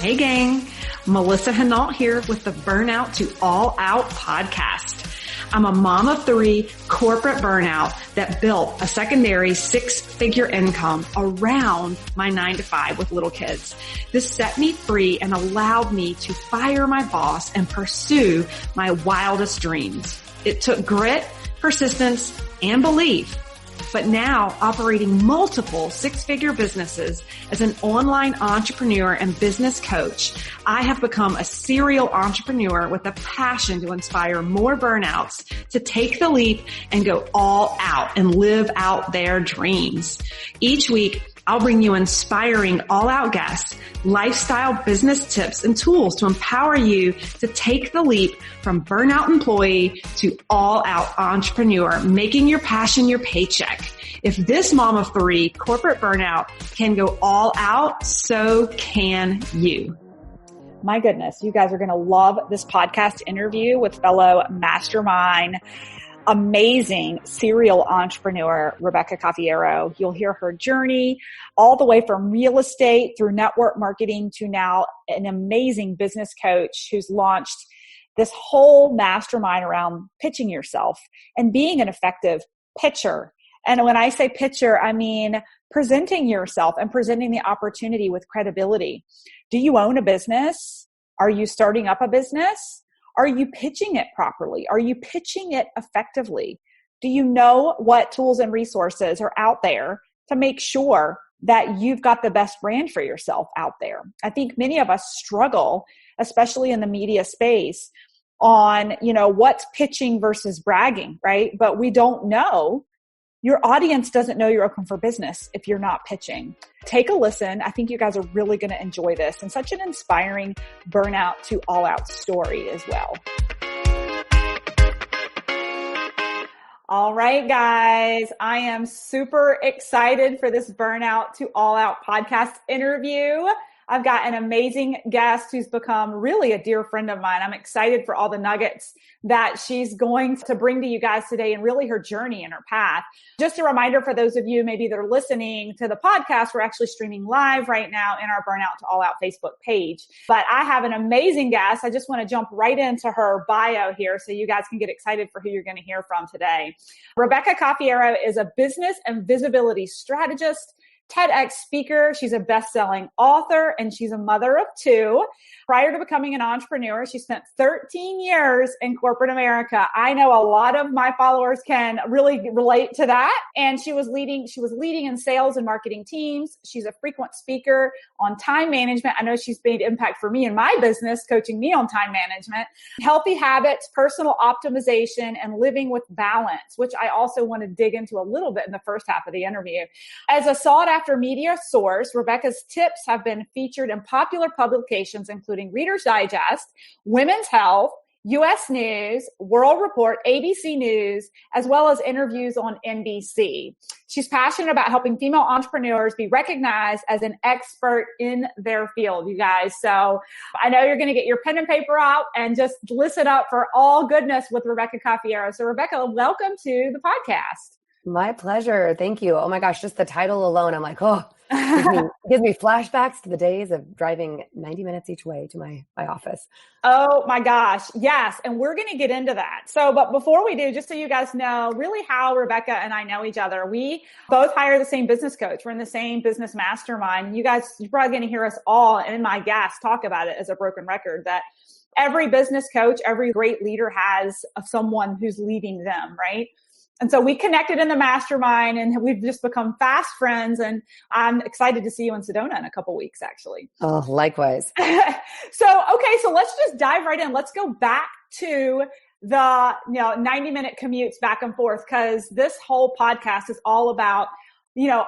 Hey gang, Melissa Hinault here with the Burnout to All Out podcast. I'm a mom of three, corporate burnout that built a secondary six-figure income around my 9 to 5 with little kids. This set me free and allowed me to fire my boss and pursue my wildest dreams. It took grit, persistence, and belief. But now operating multiple six-figure businesses as an online entrepreneur and business coach, I have become a serial entrepreneur with a passion to inspire more burnouts to take the leap and go all out and live out their dreams. Each week, I'll bring you inspiring all-out guests, lifestyle business tips and tools to empower you to take the leap from burnout employee to all-out entrepreneur, making your passion your paycheck. If this mom of three, corporate burnout, can go all out, so can you. My goodness, you guys are going to love this podcast interview with fellow mastermind, amazing serial entrepreneur, Rebecca Cafiero. You'll hear her journey all the way from real estate through network marketing to now an amazing business coach who's launched this whole mastermind around pitching yourself and being an effective pitcher. And when I say pitcher, I mean presenting yourself and presenting the opportunity with credibility. Do you own a business? Are you starting up a business? Are you pitching it properly? Are you pitching it effectively? Do you know what tools and resources are out there to make sure that you've got the best brand for yourself out there? I think many of us struggle, especially in the media space, on, what's pitching versus bragging, right? But we don't know. Your audience doesn't know you're open for business if you're not pitching. Take a listen. I think you guys are really going to enjoy this, and such an inspiring burnout to all out story as well. All right, guys, I am super excited for this burnout to all out podcast interview. I've got an amazing guest who's become really a dear friend of mine. I'm excited for all the nuggets that she's going to bring to you guys today and really her journey and her path. Just a reminder for those of you maybe that are listening to the podcast, we're actually streaming live right now in our Burnout to All Out Facebook page. But I have an amazing guest. I just want to jump right into her bio here so you guys can get excited for who you're going to hear from today. Rebecca Cafiero is a business and visibility strategist, TEDx speaker. She's a best-selling author, and she's a mother of two. Prior to becoming an entrepreneur, she spent 13 years in corporate America. I know a lot of my followers can really relate to that. And she was leading in sales and marketing teams. She's a frequent speaker on time management. I know she's made impact for me in my business, coaching me on time management, healthy habits, personal optimization, and living with balance, which I also want to dig into a little bit in the first half of the interview. As a sought-after media source, Rebecca's tips have been featured in popular publications, including Reader's Digest, Women's Health, U.S. News, World Report, ABC News, as well as interviews on NBC. She's passionate about helping female entrepreneurs be recognized as an expert in their field, you guys. So I know you're going to get your pen and paper out and just listen up for all goodness with Rebecca Cafiero. So Rebecca, welcome to the podcast. My pleasure. Thank you. Oh my gosh, just the title alone, I'm like, gives me flashbacks to the days of driving 90 minutes each way to my office. Oh my gosh. Yes. And we're going to get into that. But before we do, just so you guys know really how Rebecca and I know each other, we both hire the same business coach. We're in the same business mastermind. You're probably going to hear us all and my guests talk about it as a broken record that every business coach, every great leader has someone who's leading them, right? And so we connected in the mastermind and we've just become fast friends. And I'm excited to see you in Sedona in a couple weeks, actually. Oh, likewise. So let's just dive right in. Let's go back to the 90-minute commutes back and forth, because this whole podcast is all about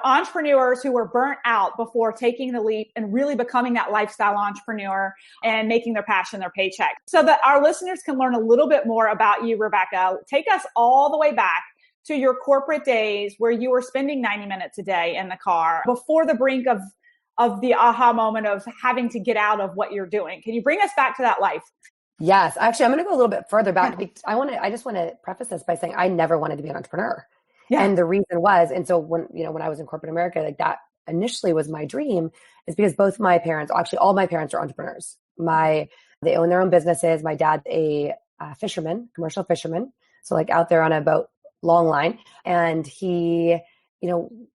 entrepreneurs who were burnt out before taking the leap and really becoming that lifestyle entrepreneur and making their passion their paycheck. So that our listeners can learn a little bit more about you, Rebecca. Take us all the way back to your corporate days where you were spending 90 minutes a day in the car before the brink of the aha moment of having to get out of what you're doing. Can you bring us back to that life? Yes. Actually, I'm going to go a little bit further back. I just want to preface this by saying I never wanted to be an entrepreneur. Yeah. And the reason was, and so when I was in corporate America, like that initially was my dream is because both my parents, actually all my parents are entrepreneurs. They own their own businesses. My dad's a fisherman, commercial fisherman. So like out there on a boat, long line. And he,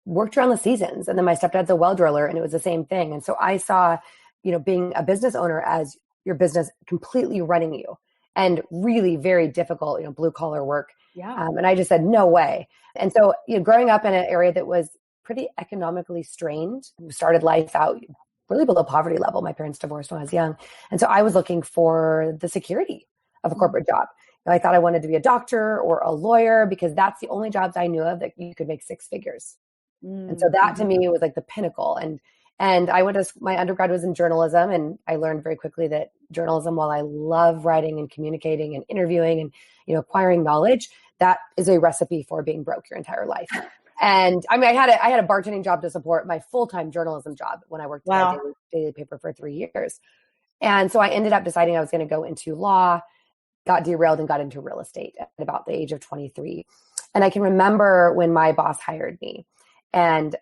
worked around the seasons. And then my stepdad's a well driller, and it was the same thing. And so I saw, being a business owner as your business completely running you, and really very difficult, blue collar work. Yeah. And I just said, no way. And so, growing up in an area that was pretty economically strained, started life out really below poverty level. My parents divorced when I was young. And so I was looking for the security of a corporate job. I thought I wanted to be a doctor or a lawyer because that's the only jobs I knew of that you could make six figures. And so that to me was like the pinnacle. And I went to, my undergrad was in journalism, and I learned very quickly that journalism, while I love writing and communicating and interviewing and, acquiring knowledge, that is a recipe for being broke your entire life. And I mean, I had a bartending job to support my full-time journalism job when I worked at a daily paper for 3 years. And so I ended up deciding I was going to go into law, got derailed and got into real estate at about the age of 23. And I can remember when my boss hired me, and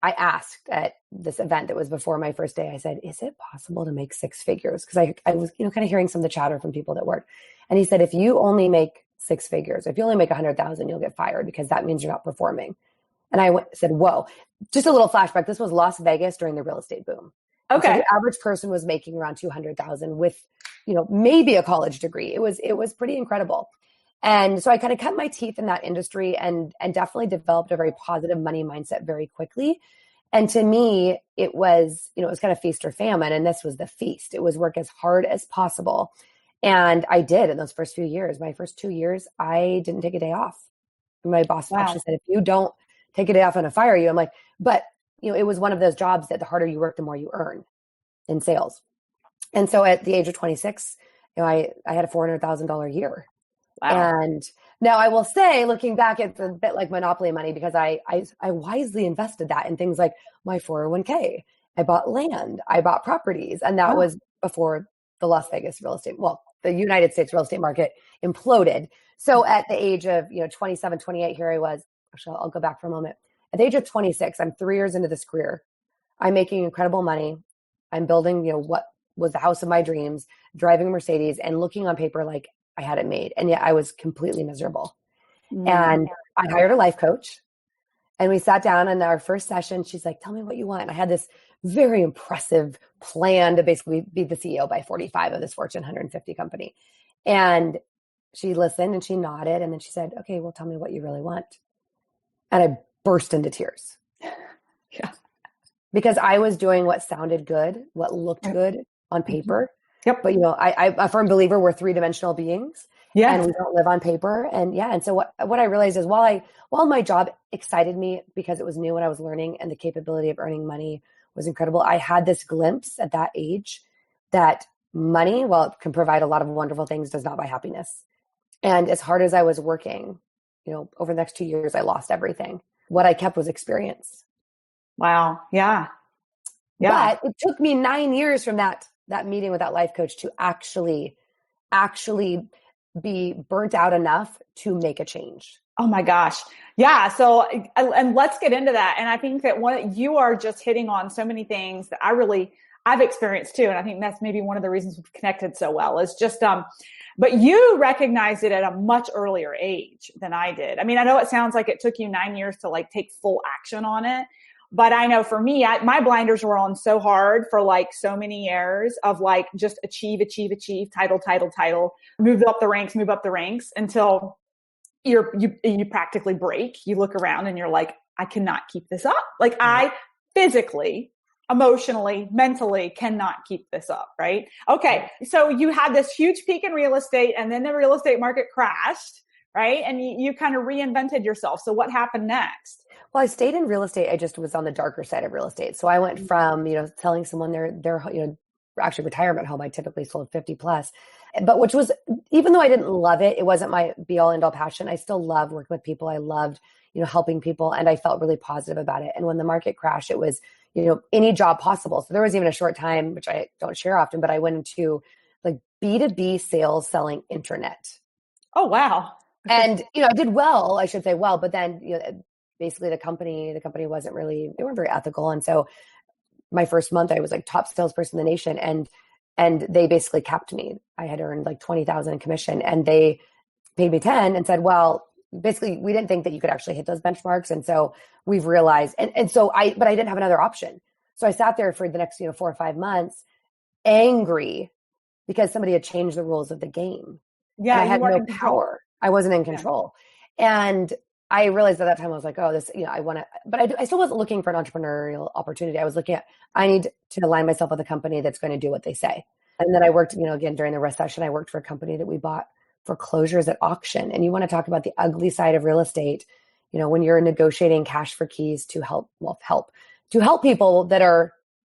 I asked at this event that was before my first day, I said, is it possible to make six figures? Because I was, kind of hearing some of the chatter from people that work. And he said, if you only make six figures, if you only make 100,000, you'll get fired, because that means you're not performing. And I said, whoa, just a little flashback. This was Las Vegas during the real estate boom. Okay. So the average person was making around 200,000 with, maybe a college degree. It was pretty incredible. And so I kind of cut my teeth in that industry and definitely developed a very positive money mindset very quickly. And to me, it was, it was kind of feast or famine. And this was the feast. It was work as hard as possible. And I did in those first few years. My first 2 years, I didn't take a day off. My boss actually said, if you don't take a day off, I'm going to fire you. I'm like, but it was one of those jobs that the harder you work, the more you earn in sales. And so at the age of 26, I had a $400,000 year. Wow. And now I will say, looking back, it's a bit like Monopoly money, because I wisely invested that in things like my 401k. I bought land, I bought properties, and that was before the Las Vegas real estate, the United States real estate market imploded. So at the age of, 27, 28, here I was, actually, I'll go back for a moment. At the age of 26, I'm 3 years into this career. I'm making incredible money. I'm building, what was the house of my dreams, driving a Mercedes, and looking on paper like I had it made. And yet I was completely miserable. And I hired a life coach, and we sat down in our first session. She's like, tell me what you want. And I had this very impressive plan to basically be the CEO by 45 of this Fortune 150 company. And she listened and she nodded. And then she said, okay, well, tell me what you really want. And I burst into tears. Yeah. Because I was doing what sounded good, what looked good on paper. Yep. But, I'm a firm believer we're three-dimensional beings. Yeah. And we don't live on paper. And and so what I realized is while my job excited me because it was new and I was learning and the capability of earning money was incredible, I had this glimpse at that age that money, while it can provide a lot of wonderful things, does not buy happiness. And as hard as I was working, over the next 2 years, I lost everything. What I kept was experience. Wow. Yeah. But it took me 9 years from that meeting with that life coach to actually be burnt out enough to make a change. Oh my gosh. Yeah. So, and let's get into that. And I think that you are just hitting on so many things that I've experienced too. And I think that's maybe one of the reasons we've connected so well is just, but you recognized it at a much earlier age than I did. I mean, I know it sounds like it took you 9 years to take full action on it. But I know for me, my blinders were on so hard for so many years of just achieve, title, move up the ranks until you practically break. You look around and you're like, I cannot keep this up. I physically, emotionally, mentally cannot keep this up. Right. Okay. So you had this huge peak in real estate, and then the real estate market crashed. Right. And you kind of reinvented yourself. So what happened next? Well, I stayed in real estate. I just was on the darker side of real estate. So I went from, selling someone their actually retirement home. I typically sold 50 plus, but which was, even though I didn't love it, it wasn't my be all end all passion. I still loved working with people. I loved, helping people, and I felt really positive about it. And when the market crashed, it was, any job possible. So there was even a short time, which I don't share often, but I went into B2B sales, selling internet. Oh, wow. And, I did well, I should say well, but then, basically the company wasn't really, they weren't very ethical. And so my first month, I was like top salesperson in the nation. And they basically capped me. I had earned like 20,000 in commission, and they paid me 10 and said, well, basically we didn't think that you could actually hit those benchmarks. And so we've realized, but I didn't have another option. So I sat there for the next, 4 or 5 months, angry because somebody had changed the rules of the game. Yeah. And I had no power. I wasn't in control. Yeah. And I realized at that time, I was like, oh, this, I want to, but I still wasn't looking for an entrepreneurial opportunity. I was looking at, I need to align myself with a company that's going to do what they say. And then I worked, again, during the recession, I worked for a company that we bought foreclosures at auction. And you want to talk about the ugly side of real estate, when you're negotiating cash for keys to help people that are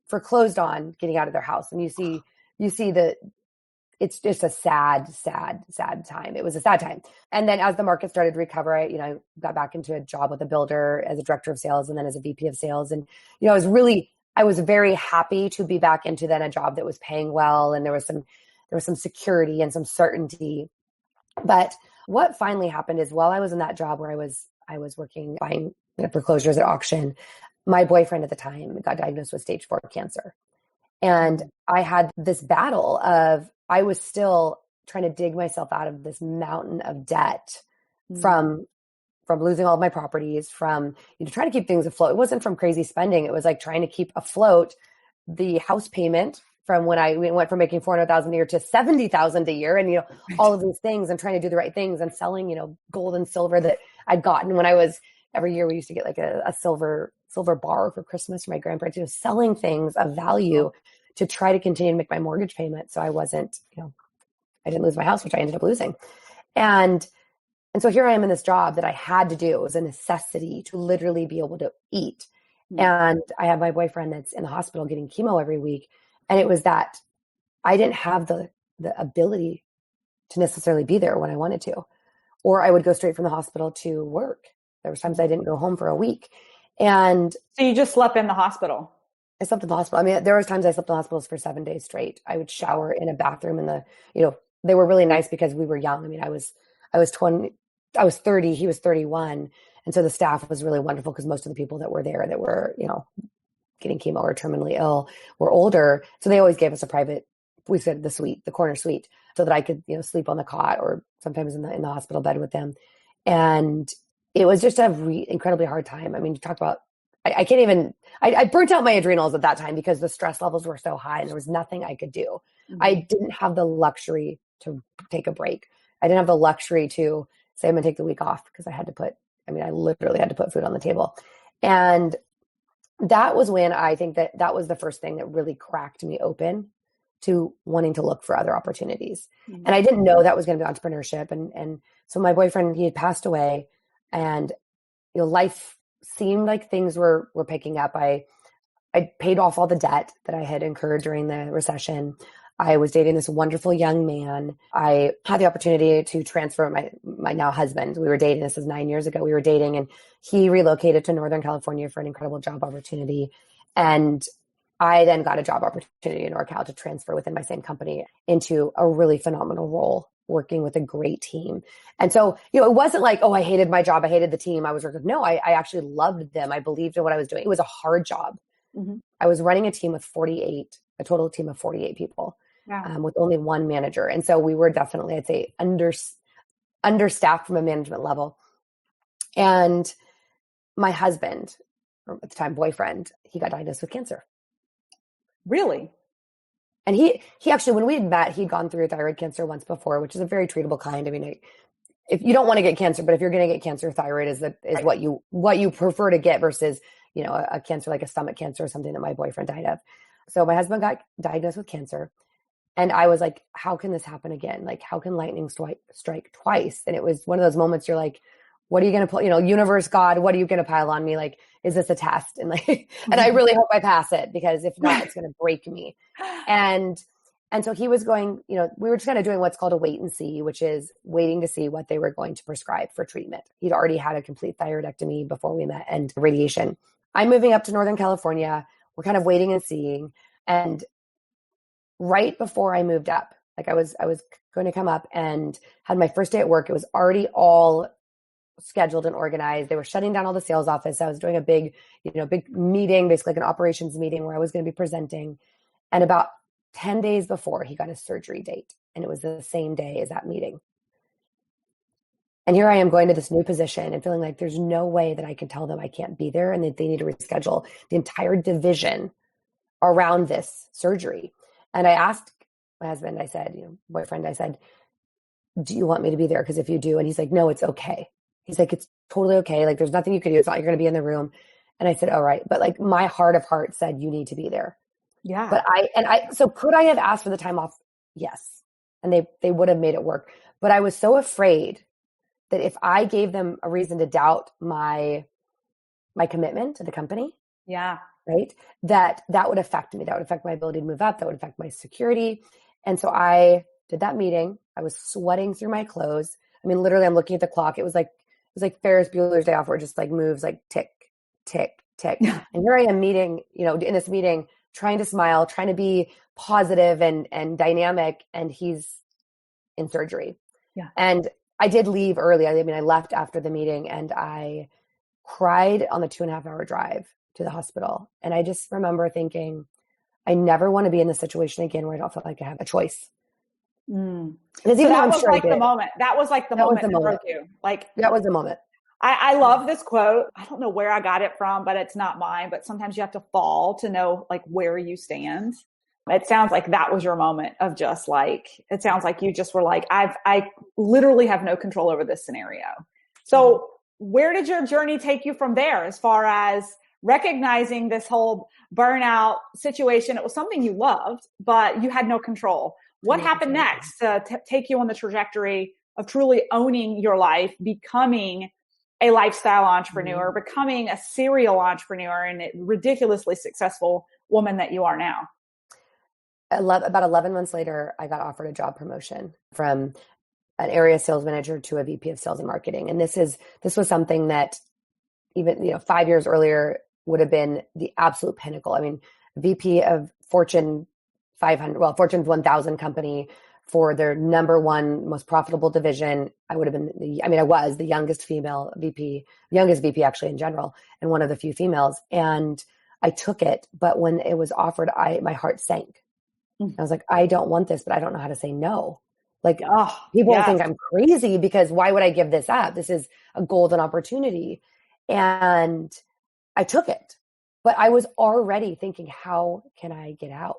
foreclosed on getting out of their house. And you see that it's just a sad time. It was a sad time. And then as the market started to recover, I got back into a job with a builder as a director of sales and then as a VP of sales. And, I was very happy to be back into then a job that was paying well. And there was some security and some certainty. But what finally happened is while I was in that job where I was working, buying foreclosures at auction, my boyfriend at the time got diagnosed with stage 4 cancer. And I had this battle of, I was still trying to dig myself out of this mountain of debt from losing all of my properties, from trying to keep things afloat. It wasn't from crazy spending. It was like trying to keep afloat the house payment from when I went from making $400,000 a year to $70,000 a year, and all of these things, and trying to do the right things, and selling gold and silver that I'd gotten when I was, every year we used to get like a silver bar for Christmas for my grandparents. Selling things of value to try to continue to make my mortgage payment. So I wasn't, I didn't lose my house, which I ended up losing. And so here I am in this job that I had to do. It was a necessity to literally be able to eat. Mm-hmm. And I have my boyfriend that's in the hospital getting chemo every week. And it was that I didn't have the ability to necessarily be there when I wanted to, or I would go straight from the hospital to work. There was times I didn't go home for a week. And so you just slept in the hospital? I slept in the hospital. I mean, there was times I slept in hospitals for 7 days straight. I would shower in a bathroom they were really nice because we were young. I mean, I was 20, I was 30, he was 31. And so the staff was really wonderful because most of the people that were there that were, getting chemo or terminally ill were older. So they always gave us a private, we said the suite, the corner suite, so that I could, sleep on the cot or sometimes in the hospital bed with them. And it was just incredibly hard time. I mean, you talk about, I can't even, I burnt out my adrenals at that time because the stress levels were so high and there was nothing I could do. Mm-hmm. I didn't have the luxury to take a break. I didn't have the luxury to say, I'm going to take the week off because I literally had to put food on the table. And that was when I think that was the first thing that really cracked me open to wanting to look for other opportunities. Mm-hmm. And I didn't know that was going to be entrepreneurship. And so my boyfriend, he had passed away, and, life seemed like things were picking up. I paid off all the debt that I had incurred during the recession. I was dating this wonderful young man. I had the opportunity to transfer my now husband. We were dating. This was 9 years ago. We were dating, and he relocated to Northern California for an incredible job opportunity. And I then got a job opportunity in NorCal to transfer within my same company into a really phenomenal role, working with a great team. And so, it wasn't like, oh, I hated my job. I hated the team I was working with. No, I actually loved them. I believed in what I was doing. It was a hard job. Mm-hmm. I was running a total team of 48 people. Wow. With only one manager. And so we were definitely, I'd say, understaffed from a management level. And my husband, or at the time boyfriend, he got diagnosed with cancer. Really? And he actually, when we had met, he'd gone through thyroid cancer once before, which is a very treatable kind. I mean, if you don't want to get cancer, but if you're going to get cancer, thyroid is right. what you prefer to get versus, a cancer like a stomach cancer or something that my boyfriend died of. So my husband got diagnosed with cancer. And I was like, how can this happen again? Like, how can lightning strike twice? And it was one of those moments you're like, what are you going to put, universe, God, what are you going to pile on me? Like, is this a test? And and I really hope I pass it, because if not, it's going to break me. And so he was going, we were just kind of doing what's called a wait and see, which is waiting to see what they were going to prescribe for treatment. He'd already had a complete thyroidectomy before we met and radiation. I'm moving up to Northern California. We're kind of waiting and seeing. And right before I moved up, like I was going to come up and had my first day at work. It was already all scheduled and organized. They were shutting down all the sales office. I was doing a big meeting, basically like an operations meeting where I was going to be presenting. And about 10 days before, he got a surgery date. And it was the same day as that meeting. And here I am going to this new position and feeling like there's no way that I can tell them I can't be there and that they need to reschedule the entire division around this surgery. And I asked my husband, I said, boyfriend, I said, do you want me to be there? Because if you do, and he's like, no, it's okay. He's like, it's totally okay. Like, there's nothing you can do. It's not, you're going to be in the room. And I said, all right. But like my heart of hearts said, you need to be there. Yeah. But so could I have asked for the time off? Yes. And they would have made it work. But I was so afraid that if I gave them a reason to doubt my commitment to the company. Yeah. Right. That would affect me. That would affect my ability to move up. That would affect my security. And so I did that meeting. I was sweating through my clothes. I mean, literally I'm looking at the clock. It was like Ferris Bueller's Day Off where it just like moves like tick, tick, tick. And here I am meeting, in this meeting, trying to smile, trying to be positive and dynamic. And he's in surgery. Yeah. And I did leave early. I left after the meeting and I cried on the 2.5-hour drive to the hospital. And I just remember thinking, I never want to be in this situation again where I don't feel like I have a choice. So that was like the moment. That was like the moment that broke you. Like that was the moment. I love this quote. I don't know where I got it from, but it's not mine. But sometimes you have to fall to know like where you stand. It sounds like that was your moment of just like, it sounds like you just were like, I literally have no control over this scenario. So where did your journey take you from there as far as recognizing this whole burnout situation? It was something you loved, but you had no control. What happened next to take you on the trajectory of truly owning your life, becoming a lifestyle entrepreneur, becoming a serial entrepreneur, and a ridiculously successful woman that you are now? About 11 months later, I got offered a job promotion from an area sales manager to a VP of sales and marketing. And this was something that even, 5 years earlier would have been the absolute pinnacle. I mean, VP of Fortune 1000 company for their number one most profitable division. I would have been I was the youngest female VP, youngest VP actually in general, and one of the few females. And I took it, but when it was offered, my heart sank. I was like, I don't want this, but I don't know how to say no. Like, people will think I'm crazy because why would I give this up? This is a golden opportunity. And I took it, but I was already thinking, how can I get out?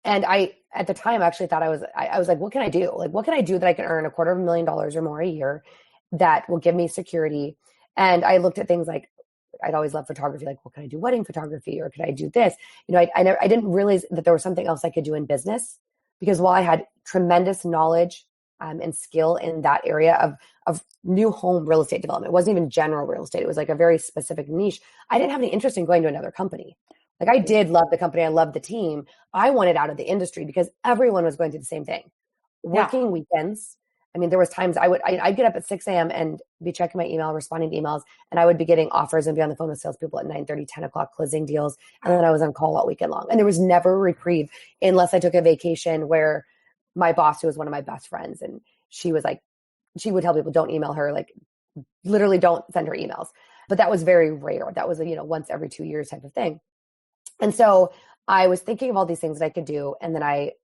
And I, at the time, actually thought I was like, what can I do? Like, what can I do that I can earn $250,000 or more a year that will give me security? And I looked at things like, I'd always loved photography. Like, well, could I do wedding photography or could I do this? I didn't realize that there was something else I could do in business, because while I had tremendous knowledge and skill in that area of new home real estate development, it wasn't even general real estate. It was like a very specific niche. I didn't have any interest in going to another company. Like, I did love the company. I loved the team. I wanted out of the industry because everyone was going through the same thing. Working weekends. I mean, there was times I'd get up at 6 a.m. and be checking my email, responding to emails, and I would be getting offers and be on the phone with salespeople at 9:30, 10 o'clock, closing deals. And then I was on call all weekend long. And there was never a reprieve unless I took a vacation where my boss, who was one of my best friends, and she was like, she would tell people, don't email her, like literally don't send her emails. But that was very rare. That was once every 2 years type of thing. And so I was thinking of all these things that I could do. And then I,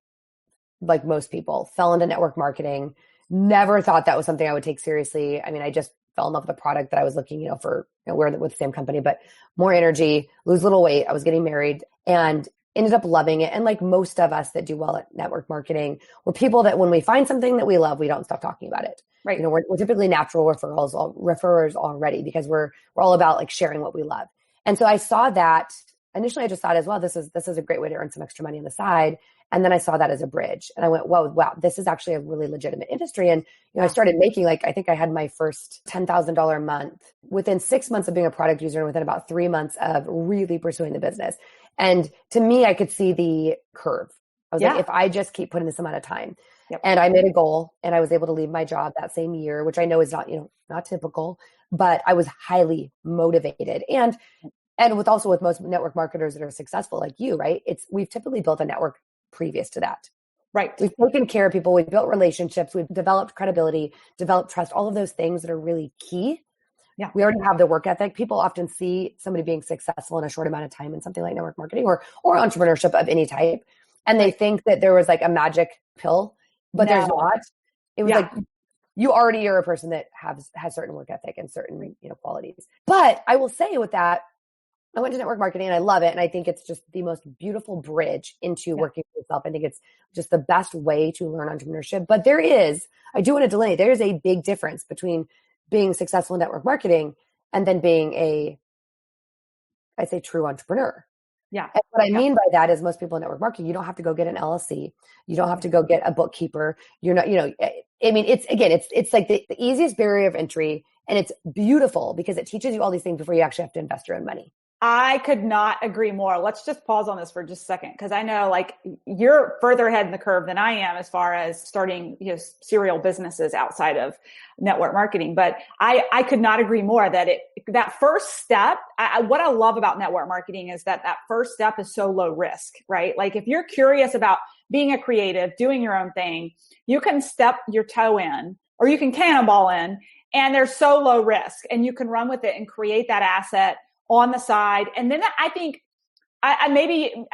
like most people, fell into network marketing. Never thought that was something I would take seriously. I mean, I just fell in love with the product that I was looking, for, we're with the same company, but more energy, lose a little weight. I was getting married and ended up loving it. And like most of us that do well at network marketing, we're people that when we find something that we love, we don't stop talking about it. Right. We're typically natural referrers already, because we're all about like sharing what we love. And so I saw that initially. I just thought as well, this is a great way to earn some extra money on the side. And then I saw that as a bridge and I went, wow, this is actually a really legitimate industry. And, I started making I think I had my first $10,000 a month within 6 months of being a product user and within about 3 months of really pursuing the business. And to me, I could see the curve. I was like, if I just keep putting this amount of time. And I made a goal and I was able to leave my job that same year, which I know is not, not typical, but I was highly motivated. And with most network marketers that are successful like you, right? We've typically built a network previous to that. Right. We've taken care of people. We've built relationships. We've developed credibility, developed trust, all of those things that are really key Yeah. We already have the work ethic. People often see somebody being successful in a short amount of time in something like network marketing or entrepreneurship of any type. And they think that there was like a magic pill, but there's not. It was like, you already are a person that has certain work ethic and certain, qualities. But I will say with that, I went to network marketing and I love it. And I think it's just the most beautiful bridge into working for yourself. I think it's just the best way to learn entrepreneurship. But I do want to delineate, there is a big difference between being successful in network marketing and then being I'd say true entrepreneur. Yeah. And what I mean by that is most people in network marketing, you don't have to go get an LLC. You don't have to go get a bookkeeper. You're not, it's like the easiest barrier of entry, and it's beautiful because it teaches you all these things before you actually have to invest your own money. I could not agree more. Let's just pause on this for just a second, because I know like you're further ahead in the curve than I am as far as starting serial businesses outside of network marketing. But I could not agree more that that first step, what I love about network marketing is that first step is so low risk, right? Like if you're curious about being a creative, doing your own thing, you can step your toe in or you can cannonball in, and they're so low risk, and you can run with it and create that asset on the side. And then I think, I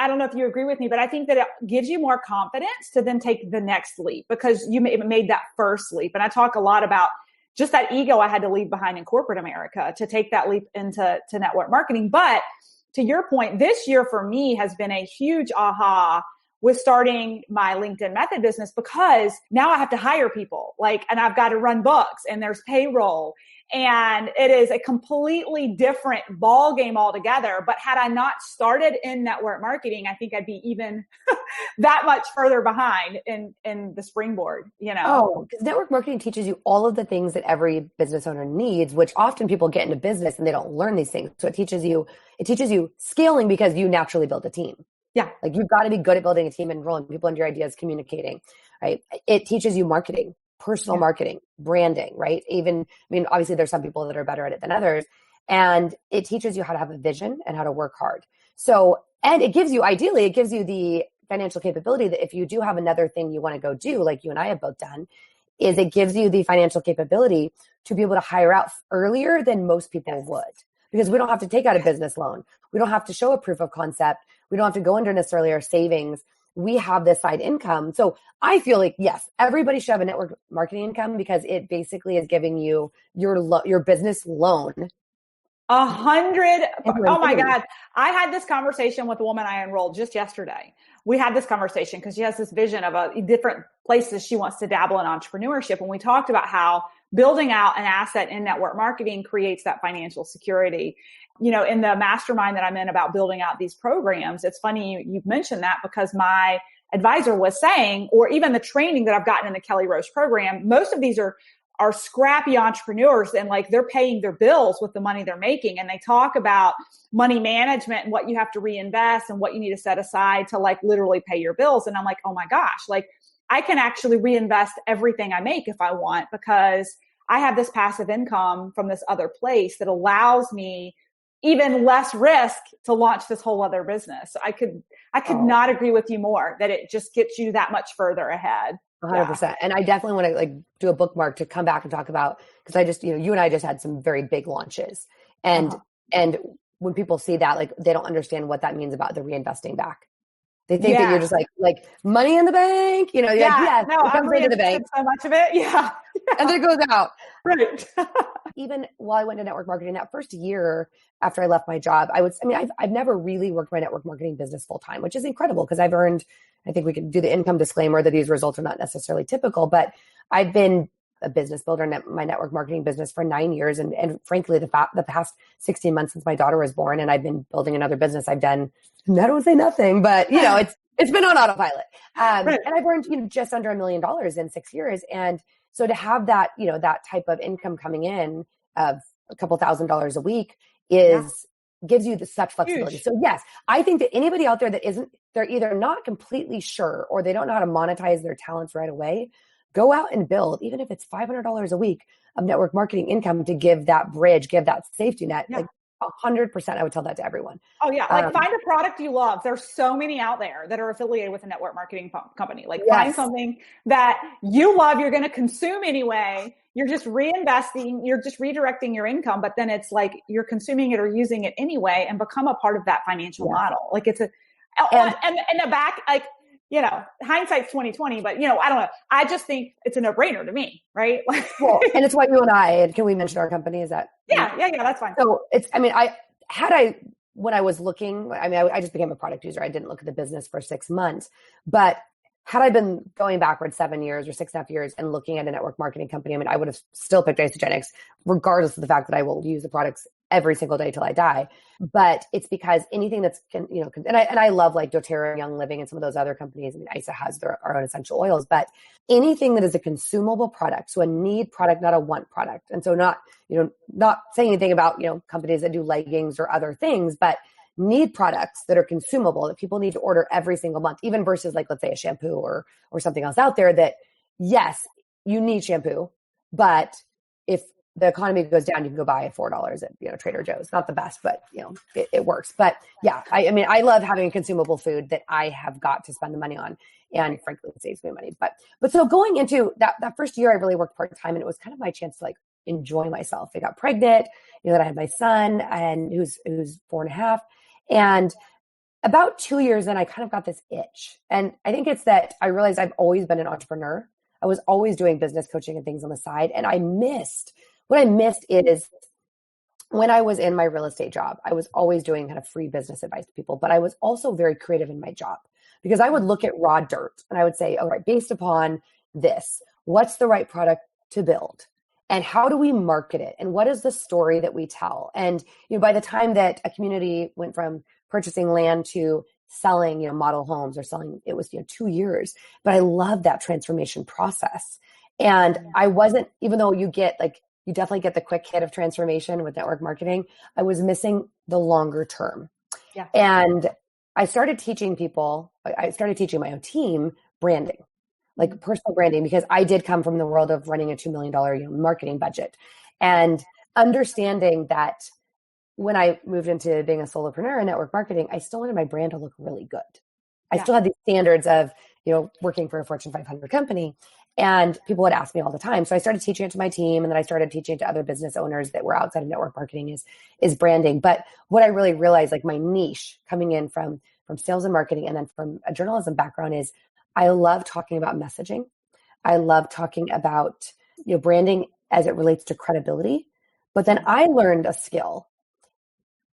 don't know if you agree with me, but I think that it gives you more confidence to then take the next leap because you made that first leap. And I talk a lot about just that ego I had to leave behind in corporate America to take that leap into network marketing. But to your point, this year for me has been a huge aha with starting my LinkedIn Method business, because now I have to hire people, and I've got to run books, and there's payroll, and it is a completely different ball game altogether. But had I not started in network marketing, I think I'd be even that much further behind in the springboard, Oh, because network marketing teaches you all of the things that every business owner needs, which often people get into business and they don't learn these things. So it teaches you scaling because you naturally build a team. Yeah. Like you've got to be good at building a team and rolling people into your ideas, communicating, right? It teaches you marketing, personal marketing, branding, right? Obviously there's some people that are better at it than others, and it teaches you how to have a vision and how to work hard. So, and it gives you the financial capability that if you do have another thing you want to go do, like you and I have both done, is it gives you the financial capability to be able to hire out earlier than most people would. Because we don't have to take out a business loan. We don't have to show a proof of concept. We don't have to go under necessarily our savings. We have this side income. So I feel like, yes, everybody should have a network marketing income because it basically is giving you your business loan. 100. Oh my God. I had this conversation with a woman I enrolled just yesterday. We had this conversation because she has this vision of different places she wants to dabble in entrepreneurship. And we talked about how building out an asset in network marketing creates that financial security. In the mastermind that I'm in about building out these programs, it's funny you've mentioned that, because my advisor was saying, or even the training that I've gotten in the Kelly Roche program, most of these are scrappy entrepreneurs, and they're paying their bills with the money they're making. And they talk about money management and what you have to reinvest and what you need to set aside to literally pay your bills. And I'm like, oh my gosh, I can actually reinvest everything I make if I want, because I have this passive income from this other place that allows me even less risk to launch this whole other business. So I could not agree with you more that it just gets you that much further ahead. 100%. Yeah. And I definitely want to do a bookmark to come back and talk about, because I just, you and I just had some very big launches, and when people see that, they don't understand what that means about the reinvesting back. They think that you're just like money in the bank, no, it comes into the bank. So much of it. Yeah. And then it goes out. Right. Even while I went to network marketing, that first year after I left my job, I've never really worked my network marketing business full time, which is incredible because I've earned, I think we can do the income disclaimer that these results are not necessarily typical, but I've been a business builder in my network marketing business for 9 years. And frankly, the past 16 months since my daughter was born, and I've been building another business. I've done, I don't say nothing, but it's been on autopilot. Right. And I've earned, just under $1 million in 6 years. And so to have that, that type of income coming in of a couple $1,000s a week gives you such flexibility. Huge. So yes, I think that anybody out there that they're either not completely sure or they don't know how to monetize their talents right away, go out and build, even if it's $500 a week of network marketing income to give that bridge, give that safety net. Yeah. 100%, I would tell that to everyone. Oh yeah. Find a product you love. There's so many out there that are affiliated with a network marketing company. Find something that you love, you're going to consume anyway, you're just reinvesting, you're just redirecting your income, but then it's like you're consuming it or using it anyway and become a part of that financial model. Like it's and the back, like, you know, hindsight's 20/20, but you know, I don't know. I just think it's a no-brainer to me, right? Well, and it's why you and I, and can we mention our company? Is that? Yeah, that's fine. So when I was looking, I just became a product user. I didn't look at the business for 6 months, but had I been going backwards 7 years or 6.5 years and looking at a network marketing company, I mean, I would have still picked Isagenix, regardless of the fact that I will use the products every single day till I die. But it's because anything that's, you know, and I love like doTERRA, Young Living, and some of those other companies. I mean, ISA has our own essential oils, but anything that is a consumable product, so a need product, not a want product. And so not saying anything about, you know, companies that do leggings or other things, but need products that are consumable that people need to order every single month, even versus like, let's say a shampoo or something else out there that, yes, you need shampoo, but if the economy goes down, you can go buy $4 at, you know, Trader Joe's. Not the best, but you know, it works. But yeah, I mean, I love having a consumable food that I have got to spend the money on, and frankly, it saves me money. But so going into that first year, I really worked part-time, and it was kind of my chance to like enjoy myself. I got pregnant, you know, then I had my son, and who's 4.5. And about 2 years in, I kind of got this itch. And I think it's that I realized I've always been an entrepreneur. I was always doing business coaching and things on the side. And what I missed is when I was in my real estate job, I was always doing kind of free business advice to people, but I was also very creative in my job because I would look at raw dirt and I would say, all right, based upon this, what's the right product to build? And how do we market it? And what is the story that we tell? And, you know, by the time that a community went from purchasing land to selling, you know, model homes or selling, it was, you know, 2 years. But I love that transformation process. And I wasn't, even though you definitely get the quick hit of transformation with network marketing, I was missing the longer term. Yeah. And I started teaching my own team branding. Like personal branding, because I did come from the world of running a $2 million marketing budget and understanding that when I moved into being a solopreneur in network marketing, I still wanted my brand to look really good. I still had these standards of, you know, working for a Fortune 500 company, and people would ask me all the time. So I started teaching it to my team, and then I started teaching it to other business owners that were outside of network marketing is branding. But what I really realized, like my niche coming in from sales and marketing and then from a journalism background, is I love talking about messaging. I love talking about, you know, branding as it relates to credibility. But then I learned a skill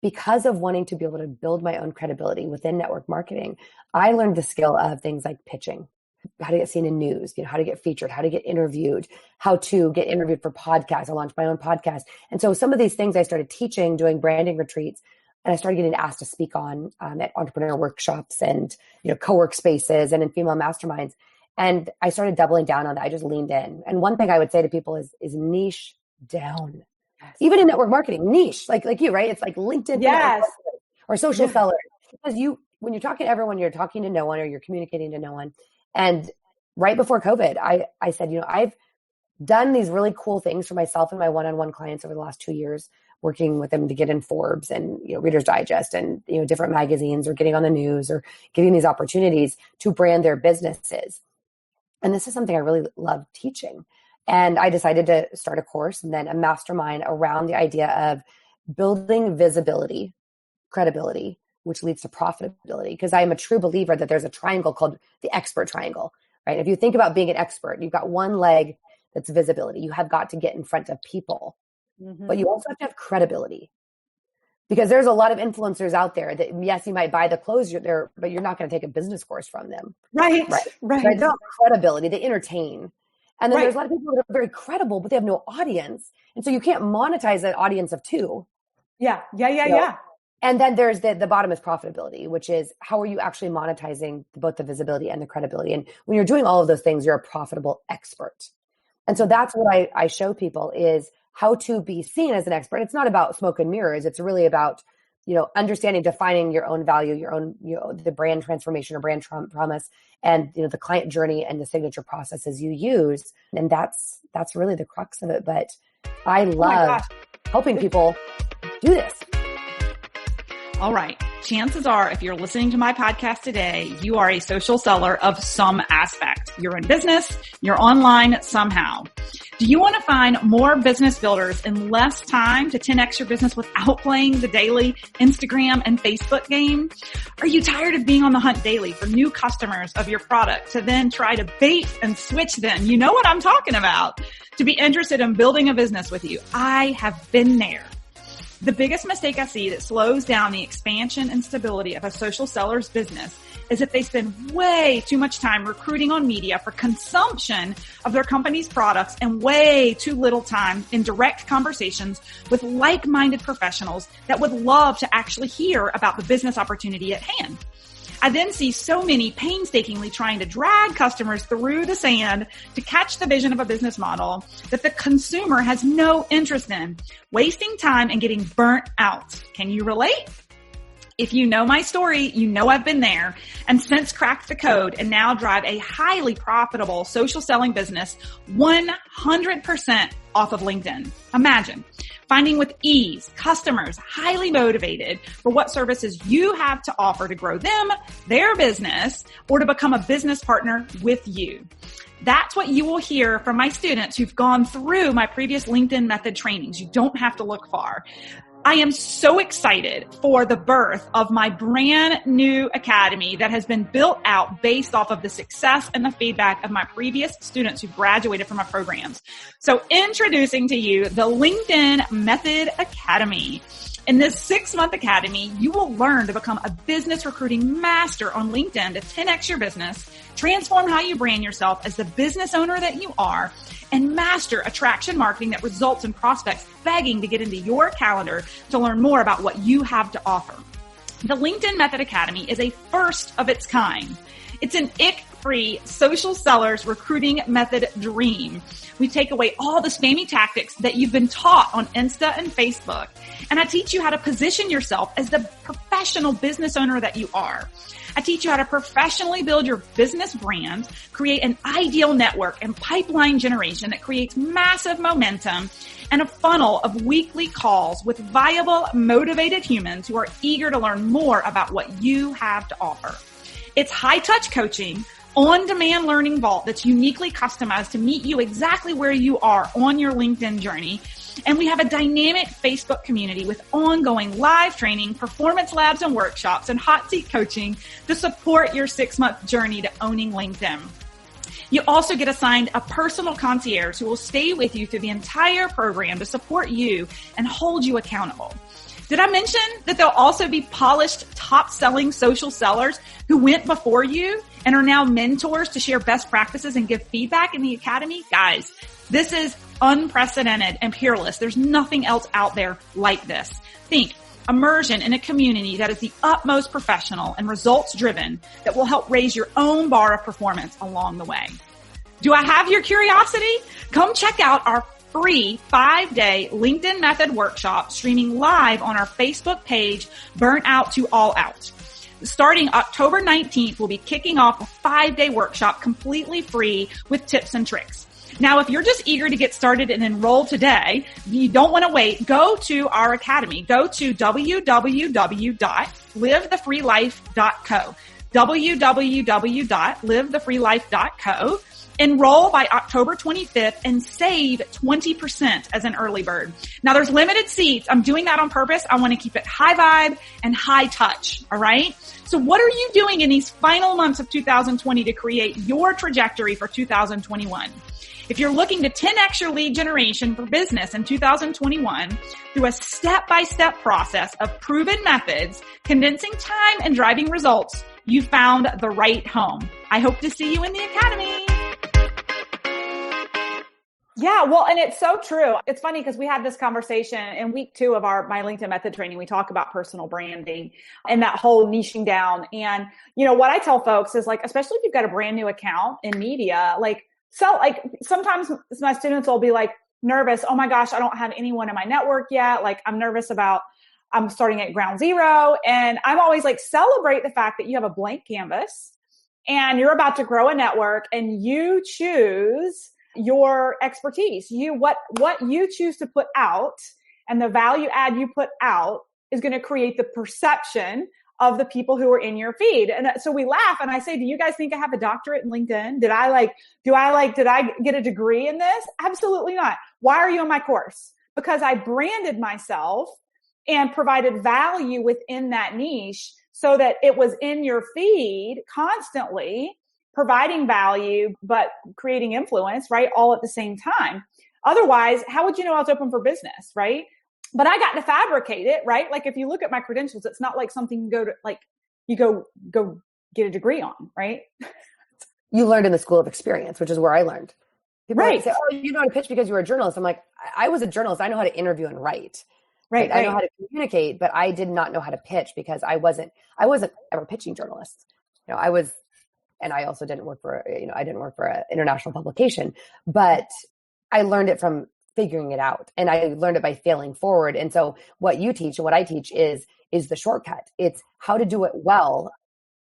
because of wanting to be able to build my own credibility within network marketing. I learned the skill of things like pitching, how to get seen in news, you know, how to get featured, how to get interviewed, how to get interviewed for podcasts. I launched my own podcast. And so some of these things I started teaching, doing branding retreats, and I started getting asked to speak on at entrepreneur workshops and, you know, co-work spaces and in female masterminds. And I started doubling down on that. I just leaned in. And one thing I would say to people is niche down. Yes. Even in network marketing, niche, like you, right? It's like LinkedIn or social sellers. Because when you're talking to everyone, you're talking to no one or you're communicating to no one. And right before COVID, I said, you know, I've done these really cool things for myself and my one-on-one clients over the last 2 years, working with them to get in Forbes and, you know, Reader's Digest and, you know, different magazines, or getting on the news, or getting these opportunities to brand their businesses. And this is something I really love teaching. And I decided to start a course and then a mastermind around the idea of building visibility, credibility, which leads to profitability. Because I am a true believer that there's a triangle called the expert triangle, right? If you think about being an expert, you've got one leg that's visibility. You have got to get in front of people. Mm-hmm. But you also have to have credibility, because there's a lot of influencers out there that, yes, you might buy the clothes there, but you're not going to take a business course from them. Right. They don't have credibility. They entertain. And then there's a lot of people that are very credible, but they have no audience. And so you can't monetize an audience of two. Yeah. And then there's the bottom is profitability, which is how are you actually monetizing both the visibility and the credibility? And when you're doing all of those things, you're a profitable expert. And so that's what I show people is how to be seen as an expert. It's not about smoke and mirrors. It's really about, you know, understanding, defining your own value, your own, you know, the brand transformation or brand promise, and, you know, the client journey and the signature processes you use. And that's really the crux of it. But I love helping people do this. All right. Chances are, if you're listening to my podcast today, you are a social seller of some aspect. You're in business, you're online somehow. Do you want to find more business builders in less time to 10x your business without playing the daily Instagram and Facebook game? Are you tired of being on the hunt daily for new customers of your product to then try to bait and switch them? You know what I'm talking about. To be interested in building a business with you. I have been there. The biggest mistake I see that slows down the expansion and stability of a social seller's business is if they spend way too much time recruiting on media for consumption of their company's products and way too little time in direct conversations with like-minded professionals that would love to actually hear about the business opportunity at hand. I then see so many painstakingly trying to drag customers through the sand to catch the vision of a business model that the consumer has no interest in, wasting time and getting burnt out. Can you relate? If you know my story, you know I've been there and since cracked the code and now drive a highly profitable social selling business 100% off of LinkedIn. Imagine finding with ease customers highly motivated for what services you have to offer to grow them, their business, or to become a business partner with you. That's what you will hear from my students who've gone through my previous LinkedIn method trainings. You don't have to look far. I am so excited for the birth of my brand new academy that has been built out based off of the success and the feedback of my previous students who graduated from my programs. So introducing to you the LinkedIn Method Academy. In this 6-month academy, you will learn to become a business recruiting master on LinkedIn to 10x your business, transform how you brand yourself as the business owner that you are, and master attraction marketing that results in prospects begging to get into your calendar to learn more about what you have to offer. The LinkedIn Method Academy is a first of its kind. It's an ick-free social sellers recruiting method dream. We take away all the spammy tactics that you've been taught on Insta and Facebook. And I teach you how to position yourself as the professional business owner that you are. I teach you how to professionally build your business brand, create an ideal network and pipeline generation that creates massive momentum, and a funnel of weekly calls with viable, motivated humans who are eager to learn more about what you have to offer. It's high-touch coaching, on-demand learning vault that's uniquely customized to meet you exactly where you are on your LinkedIn journey. And we have a dynamic Facebook community with ongoing live training, performance labs and workshops, and hot seat coaching to support your 6-month journey to owning LinkedIn. You also get assigned a personal concierge who will stay with you through the entire program to support you and hold you accountable. Did I mention that there'll also be polished, top-selling social sellers who went before you and are now mentors to share best practices and give feedback in the academy? Guys, this is unprecedented and peerless. There's nothing else out there like this. Think immersion in a community that is the utmost professional and results-driven that will help raise your own bar of performance along the way. Do I have your curiosity? Come check out our free 5-day LinkedIn Method workshop streaming live on our Facebook page, Burnt Out to All Out. Starting October 19th, we'll be kicking off a 5-day workshop completely free with tips and tricks. Now, if you're just eager to get started and enroll today, you don't want to wait, go to our academy. Go to www.livethefreelife.co. www.livethefreelife.co. Enroll by October 25th and save 20% as an early bird. Now there's limited seats. I'm doing that on purpose. I want to keep it high vibe and high touch. All right. So what are you doing in these final months of 2020 to create your trajectory for 2021? If you're looking to 10x your lead generation for business in 2021 through a step-by-step process of proven methods, condensing time and driving results, you found the right home. I hope to see you in the academy. Yeah, well, and it's so true. It's funny because we had this conversation in week 2 of my LinkedIn method training. We talk about personal branding and that whole niching down. And, you know, what I tell folks is like, especially if you've got a brand new account in media, sometimes my students will be like nervous. Oh my gosh, I don't have anyone in my network yet. Like I'm nervous about, I'm starting at ground zero. And I'm always like, celebrate the fact that you have a blank canvas and you're about to grow a network and you choose your expertise. What you choose to put out and the value add you put out is going to create the perception of the people who are in your feed. And so we laugh and I say, do you guys think I have a doctorate in LinkedIn? Did I get a degree in this? Absolutely not. Why are you on my course? Because I branded myself and provided value within that niche so that it was in your feed constantly providing value, but creating influence, right? All at the same time. Otherwise, how would you know I was open for business, right? But I got to fabricate it, right? Like if you look at my credentials, it's not like something you go get a degree on, right? You learned in the school of experience, which is where I learned. People right. say, oh, you know how to pitch because you were a journalist. I'm like, I was a journalist. I know how to interview and write. Right. I know how to communicate, but I did not know how to pitch because I wasn't ever pitching journalists. And I also didn't work for, I didn't work for an international publication, but I learned it from figuring it out. And I learned it by failing forward. And so what you teach and what I teach is the shortcut. It's how to do it well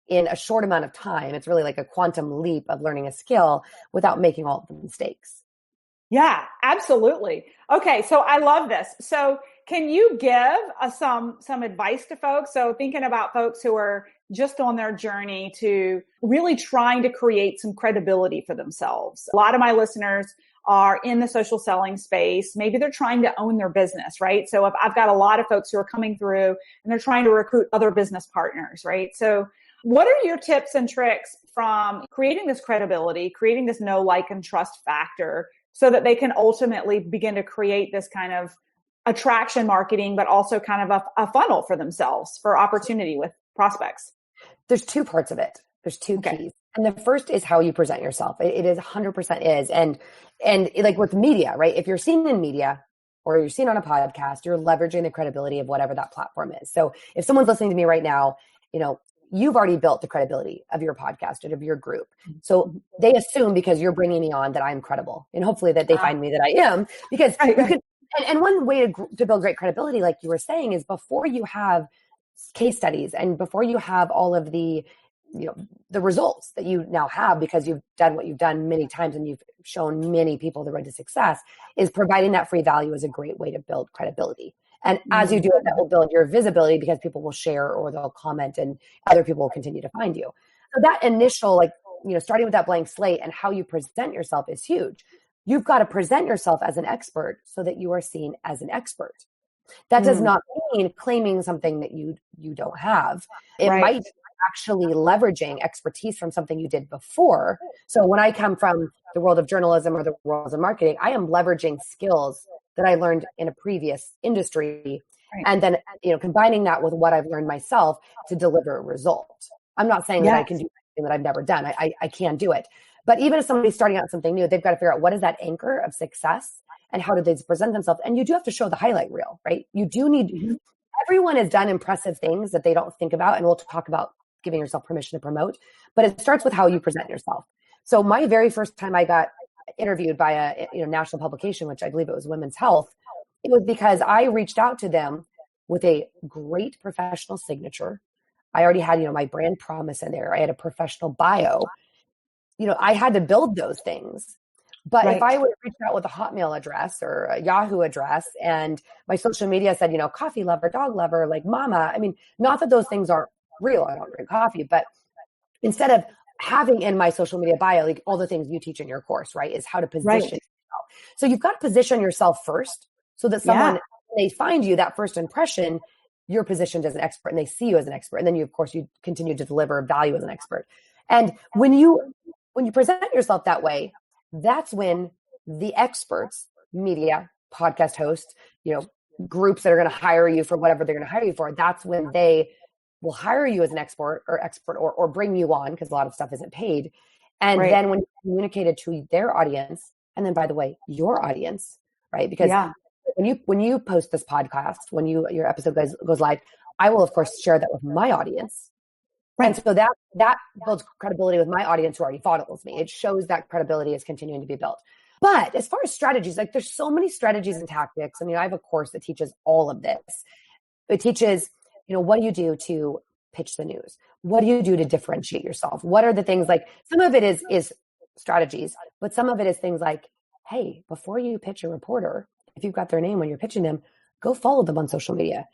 in a short amount of time. It's really like a quantum leap of learning a skill without making all of the mistakes. Yeah, absolutely. Okay. So I love this. So can you give some advice to folks? So thinking about folks who are just on their journey to really trying to create some credibility for themselves. A lot of my listeners are in the social selling space. Maybe they're trying to own their business, right? So if I've got a lot of folks who are coming through and they're trying to recruit other business partners, right? So what are your tips and tricks from creating this credibility, creating this know, like, and trust factor so that they can ultimately begin to create this kind of attraction marketing, but also kind of a funnel for themselves for opportunity with prospects? There's two parts of it. There's two keys. And the first is how you present yourself. It is 100% is. And like with media, right? If you're seen in media or you're seen on a podcast, you're leveraging the credibility of whatever that platform is. So if someone's listening to me right now, you've already built the credibility of your podcast and of your group. So they assume because you're bringing me on that I'm credible, and hopefully that they find me that I am, because you could. And one way to build great credibility, like you were saying, is before you have case studies and before you have all of the results that you now have because you've done what you've done many times and you've shown many people the road to success, is providing that free value is a great way to build credibility. And as you do it, that will build your visibility because people will share or they'll comment and other people will continue to find you. So that initial, starting with that blank slate and how you present yourself is huge. You've got to present yourself as an expert so that you are seen as an expert. That does not mean claiming something that you don't have. It might be actually leveraging expertise from something you did before. So when I come from the world of journalism or the world of marketing, I am leveraging skills that I learned in a previous industry. And then, combining that with what I've learned myself to deliver a result. I'm not saying that I can do something that I've never done. I can do it. But even if somebody's starting out something new, they've got to figure out what is that anchor of success and how do they present themselves? And you do have to show the highlight reel, right? You do need, everyone has done impressive things that they don't think about. And we'll talk about giving yourself permission to promote, but it starts with how you present yourself. So my very first time I got interviewed by a national publication, which I believe it was Women's Health, it was because I reached out to them with a great professional signature. I already had, my brand promise in there. I had a professional bio. I had to build those things. But if I would have reached out with a Hotmail address or a Yahoo address and my social media said, coffee lover, dog lover, like mama, not that those things aren't real. I don't drink coffee, but instead of having in my social media bio, like all the things you teach in your course, right, is how to position yourself. So you've got to position yourself first so that someone, when they find you, that first impression, you're positioned as an expert and they see you as an expert. And then you continue to deliver value as an expert. And when you present yourself that way, that's when the experts, media, podcast hosts, groups that are going to hire you for whatever they're going to hire you for, that's when they will hire you as an expert or bring you on, because a lot of stuff isn't paid. And then when you communicate it to their audience, and then by the way, your audience, right? Because when you post this podcast, when your episode goes live, I will of course share that with my audience. Right. And so that builds credibility with my audience who already follows me. It shows that credibility is continuing to be built. But as far as strategies, like there's so many strategies and tactics. I have a course that teaches all of this. It teaches, what do you do to pitch the news? What do you do to differentiate yourself? What are the things, like some of it is strategies, but some of it is things like, hey, before you pitch a reporter, if you've got their name when you're pitching them, go follow them on social media.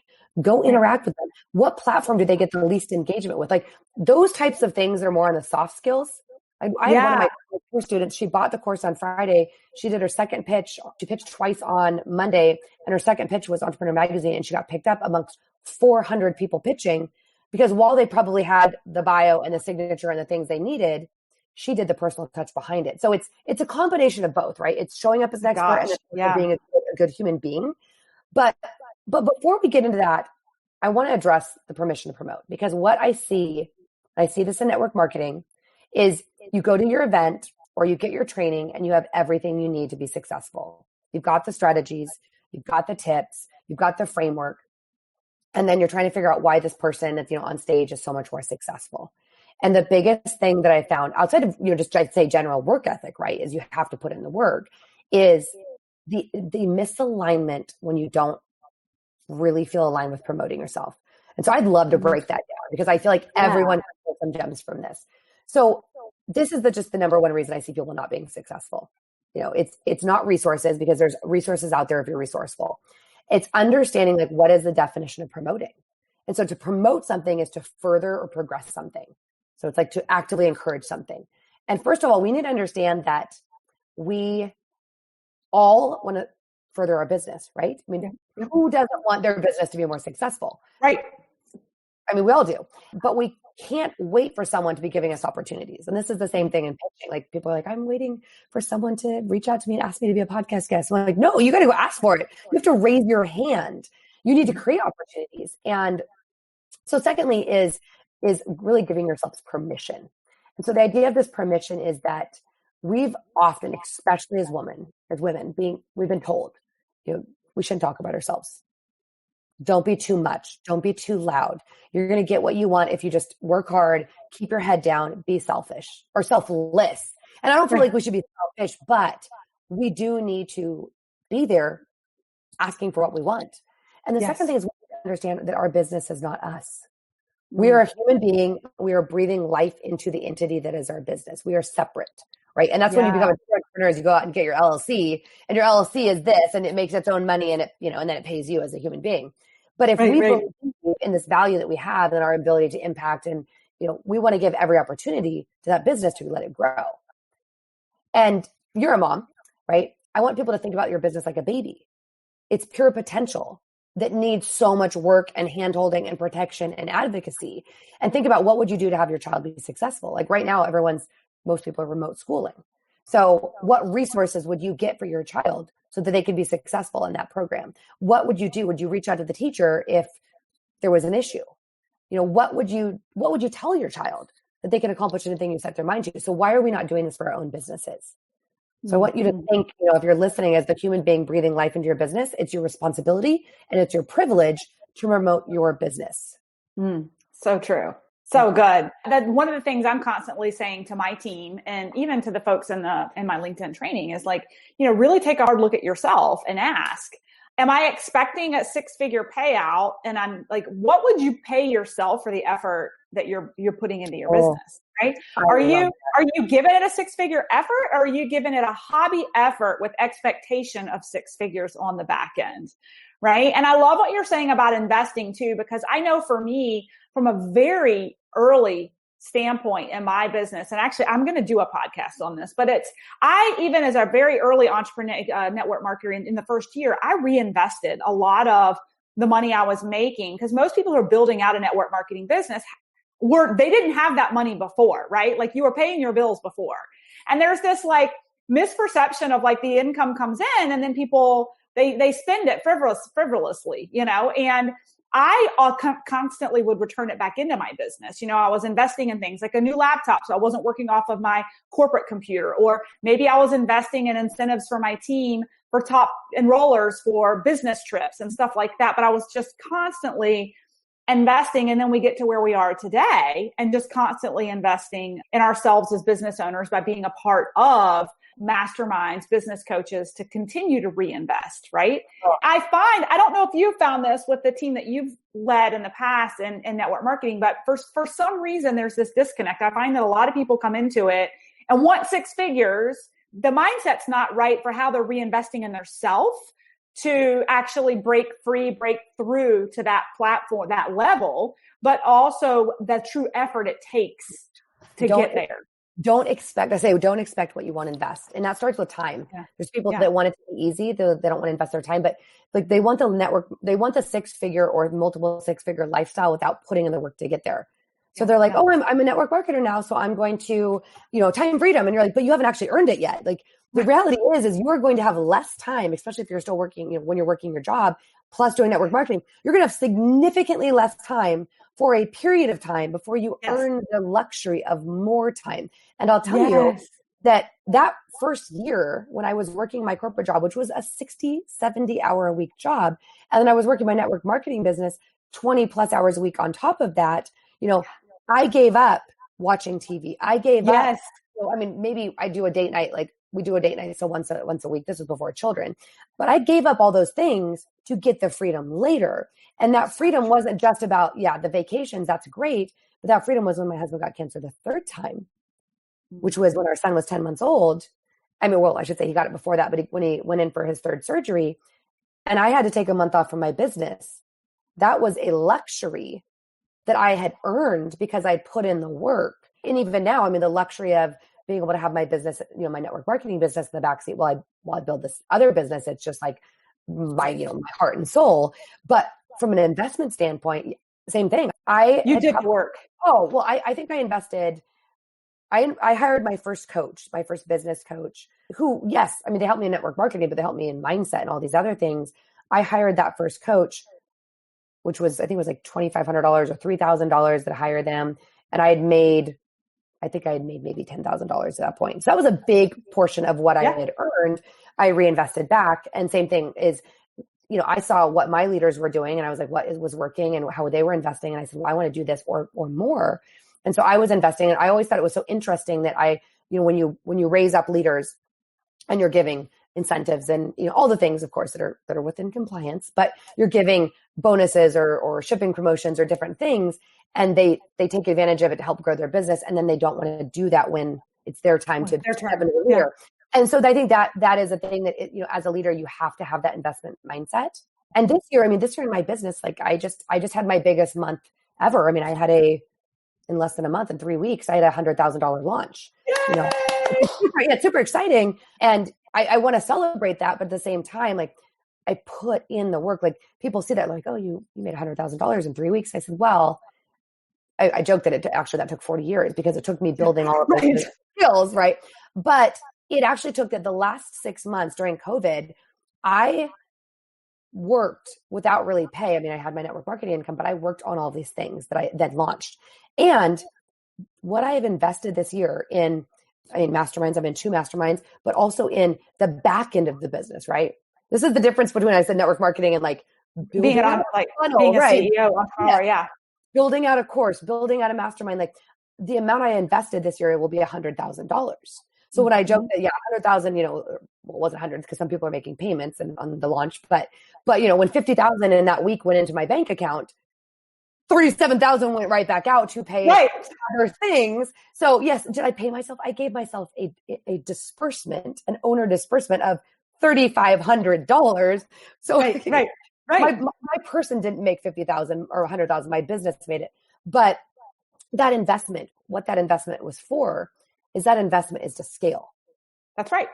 Go interact with them. What platform do they get the least engagement with? Like those types of things are more on the soft skills. I had one of my course students, she bought the course on Friday. She did her second pitch. She pitched twice on Monday, and her second pitch was Entrepreneur Magazine, and she got picked up amongst 400 people pitching because while they probably had the bio and the signature and the things they needed, she did the personal touch behind it. So it's a combination of both, right? It's showing up as an expert and being a good human being. But before we get into that, I want to address the permission to promote, because what I see this in network marketing, is you go to your event or you get your training and you have everything you need to be successful. You've got the strategies, you've got the tips, you've got the framework, and then you're trying to figure out why this person that's, on stage is so much more successful. And the biggest thing that I found outside of, just I'd say general work ethic, right, is you have to put in the work, is the misalignment when you don't really feel aligned with promoting yourself. And so I'd love to break that down, because I feel like everyone can get some gems from this. So this is just the number one reason I see people not being successful. It's not resources, because there's resources out there if you're resourceful. It's understanding like what is the definition of promoting. And so to promote something is to further or progress something. So it's like to actively encourage something. And first of all, we need to understand that we all want to further our business, right? I mean, who doesn't want their business to be more successful? Right. I mean, we all do, but we can't wait for someone to be giving us opportunities. And this is the same thing in pitching. Like people are like, I'm waiting for someone to reach out to me and ask me to be a podcast guest. I'm like, no, you got to go ask for it. You have to raise your hand. You need to create opportunities. And so secondly is really giving yourselves permission. And so the idea of this permission is that we've often, especially as women, we've been told, we shouldn't talk about ourselves. Don't be too much. Don't be too loud. You're going to get what you want if you just work hard, keep your head down, be selfish or selfless. And I don't feel like we should be selfish, but we do need to be there asking for what we want. And the second thing is we understand that our business is not us. We are a human being. We are breathing life into the entity that is our business. We are separate, right? And that's when you become an entrepreneur, is you go out and get your LLC, and your LLC is this, and it makes its own money, and and then it pays you as a human being. But if we believe in this value that we have and our ability to impact, and we want to give every opportunity to that business to let it grow. And you're a mom, right? I want people to think about your business like a baby. It's pure potential that needs so much work and handholding and protection and advocacy. And think about, what would you do to have your child be successful? Like right now, most people are remote schooling. So what resources would you get for your child so that they could be successful in that program? What would you do? Would you reach out to the teacher if there was an issue? What would you tell your child that they can accomplish anything you set their mind to? So why are we not doing this for our own businesses? So I want you to think, if you're listening as the human being breathing life into your business, it's your responsibility and it's your privilege to promote your business. So true. So good. That one of the things I'm constantly saying to my team, and even to the folks in my LinkedIn training, is like, really take a hard look at yourself and ask, am I expecting a 6-figure payout? And I'm like, what would you pay yourself for the effort that you're putting into your business? Right? Are you giving it a 6-figure effort, or are you giving it a hobby effort with expectation of 6 figures on the back end? Right. And I love what you're saying about investing too, because I know for me, from a very early standpoint in my business, and actually I'm going to do a podcast on this, but even as a very early entrepreneur, network marketer in the first year, I reinvested a lot of the money I was making, because most people who are building out a network marketing business they didn't have that money before, right? Like you were paying your bills before. And there's this like misperception of like the income comes in and then people, they spend it frivolously, and I constantly would return it back into my business. I was investing in things like a new laptop, so I wasn't working off of my corporate computer, or maybe I was investing in incentives for my team for top enrollers for business trips and stuff like that. But I was just constantly investing. And then we get to where we are today, and just constantly investing in ourselves as business owners by being a part of masterminds, business coaches, to continue to reinvest, right? I don't know if you've found this with the team that you've led in the past in network marketing, but for some reason, there's this disconnect. I find that a lot of people come into it and want 6 figures. The mindset's not right for how they're reinvesting in their self to actually break through to that platform, that level, but also the true effort it takes to get there. Don't expect what you want to invest. And that starts with time. Yeah. There's people that want it to be easy. They don't want to invest their time, but like they want the 6-figure or multiple 6-figure lifestyle without putting in the work to get there. So they're like, oh, I'm a network marketer now, so I'm going to, time freedom. And you're like, but you haven't actually earned it yet. Like the reality is you are going to have less time, especially if you're still working, when you're working your job, plus doing network marketing, you're going to have significantly less time for a period of time before you earn the luxury of more time. And I'll tell you that first year when I was working my corporate job, which was a 60, 70 hour a week job, and then I was working my network marketing business 20 plus hours a week on top of that, I gave up watching TV. I gave up. So, maybe I do a date night, like we do a date night. So once a week, this was before children, but I gave up all those things to get the freedom later. And that freedom wasn't just about, the vacations. That's great. But that freedom was when my husband got cancer the third time, which was when our son was 10 months old. I should say he got it before that, but when he went in for his third surgery and I had to take a month off from my business, that was a luxury that I had earned because I'd put in the work. And even now, the luxury of being able to have my business, my network marketing business in the backseat while I build this other business, it's just like my heart and soul. But from an investment standpoint, same thing. You did the work. Oh, well, I think I invested. I hired my first coach, my first business coach who, they helped me in network marketing, but they helped me in mindset and all these other things. I hired that first coach, which was, I think it was like $2,500 or $3,000 that I hired them. And I had made maybe $10,000 at that point. So that was a big portion of what I had earned. I reinvested back. And same thing is, I saw what my leaders were doing and I was like, what was working and how they were investing. And I said, well, I want to do this or more. And so I was investing, and I always thought it was so interesting that when you raise up leaders and you're giving incentives and, all the things, of course, that are within compliance, but you're giving bonuses or shipping promotions or different things. And they take advantage of it to help grow their business. And then they don't want to do that when it's their time to have a new leader. And so I think that is a thing that, as a leader, you have to have that investment mindset. And this year in my business, like I just had my biggest month ever. I had in less than a month, in 3 weeks, I had $100,000 launch. It's super exciting. And I want to celebrate that. But at the same time, like I put in the work, like people see that like, oh, you made $100,000 in 3 weeks. I said, well, I joked that that took 40 years because it took me building all of those skills. Right. But it actually took that the last 6 months during COVID, I worked without really pay. I had my network marketing income, but I worked on all these things that I then launched. And what I have invested this year in masterminds, I'm in 2 masterminds, but also in the back end of the business, right? This is the difference between I said network marketing and like being a CEO, entrepreneur, building out a course, building out a mastermind. Like the amount I invested this year will be $100,000. So when I joked that, 100,000, it wasn't hundreds because some people are making payments on the launch, but when 50,000 in that week went into my bank account, 37,000 went right back out to pay other things. So yes, did I pay myself? I gave myself a disbursement, an owner disbursement of $3,500. So right. My person didn't make 50,000 or 100,000. My business made it. But that investment, what that investment was for, is to scale. That's right.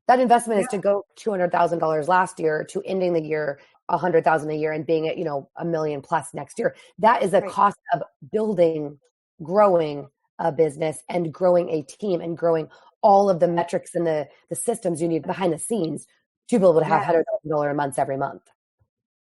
That investment is to go $200,000 last year to ending the year $100,000 a year and being at $1 million plus next year. That is the cost of building, growing a business and growing a team and growing all of the metrics and the systems you need behind the scenes to be able to have $100,000 a month every month.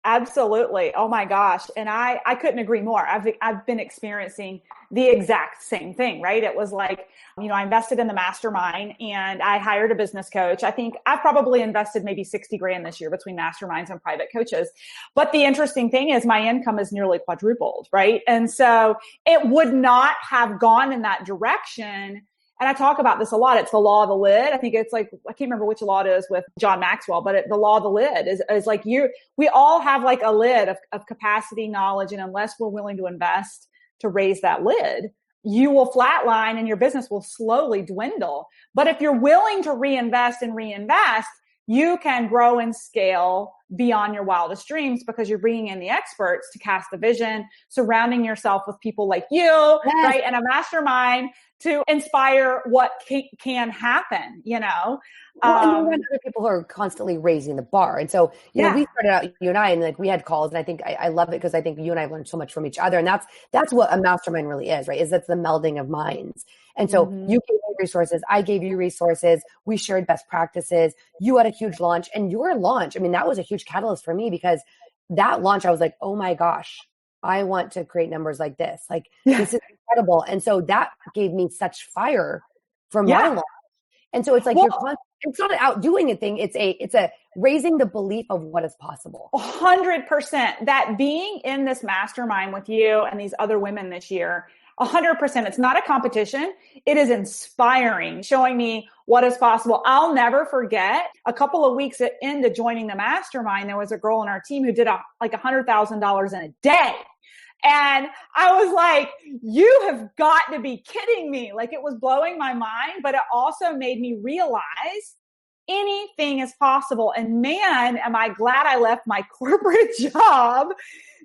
Absolutely. Oh my gosh. And I couldn't agree more. I've been experiencing the exact same thing, right? It was like, I invested in the mastermind and I hired a business coach. I think I've probably invested maybe 60 grand this year between masterminds and private coaches. But the interesting thing is my income is nearly quadrupled, right? And so it would not have gone in that direction. And I talk about this a lot. It's the law of the lid. I think it's like, I can't remember which law it is with John Maxwell, but the law of the lid is like we all have like a lid of capacity, knowledge. And unless we're willing to invest to raise that lid, you will flatline and your business will slowly dwindle. But if you're willing to reinvest, you can grow and scale beyond your wildest dreams because you're bringing in the experts to cast the vision, surrounding yourself with people like you, Yes. right? And a mastermind to inspire what can happen, you know? Well, and you have other people who are constantly raising the bar. And so, you know, we started out, you and I, and like we had calls, and I think I love it because I think you and I have learned so much from each other. And that's what a mastermind really is, right? Is that's the melding of minds. And so you gave me resources, I gave you resources, we shared best practices, you had a huge launch, and your launch, I mean, that was a huge catalyst for me because that launch, I was like, oh my gosh, I want to create numbers like this. Like, this is incredible. And so that gave me such fire from my launch. And so it's like, it's not an outdoing a thing. It's a raising the belief of what is possible. 100%. That being in this mastermind with you and these other women this year, 100%. It's not a competition. It is inspiring, showing me what is possible. I'll never forget a couple of weeks into joining the mastermind, there was a girl on our team who did like $100,000 in a day. And I was like, you have got to be kidding me. Like, it was blowing my mind, but it also made me realize anything is possible. And man, am I glad I left my corporate job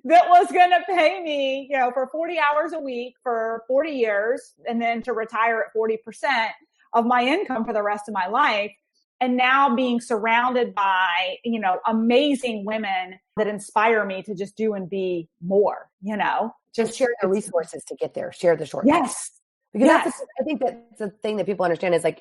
that was going to pay me, you know, for 40 hours a week for 40 years and then to retire at 40% of my income for the rest of my life. And now being surrounded by, you know, amazing women that inspire me to just do and be more, you know, just share the resources to get there, share the shortcuts. Yes. Because I think that's the thing that people understand is like,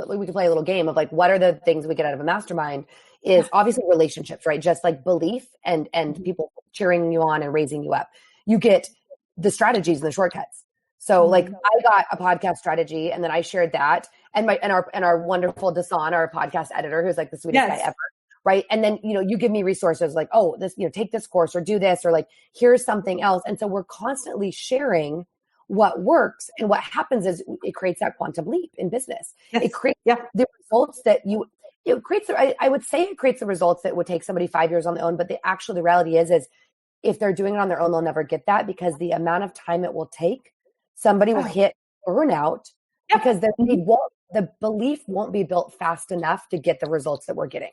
we can play a little game of like, what are the things we get out of a mastermind is obviously relationships, right? Just like belief and people cheering you on and raising you up. You get the strategies and the shortcuts. So like I got a podcast strategy and then I shared that and our wonderful Dasan, our podcast editor, who's like the sweetest guy ever. Right. And then, you know, you give me resources like, oh, this, you know, take this course or do this, or like, here's something else. And so we're constantly sharing what works. And what happens is it creates that quantum leap in business. Yes. It creates the results that I would say it creates the results that would take somebody 5 years on their own. But the reality is if they're doing it on their own, they'll never get that because the amount of time it will take, somebody will hit burnout because the belief won't be built fast enough to get the results that we're getting.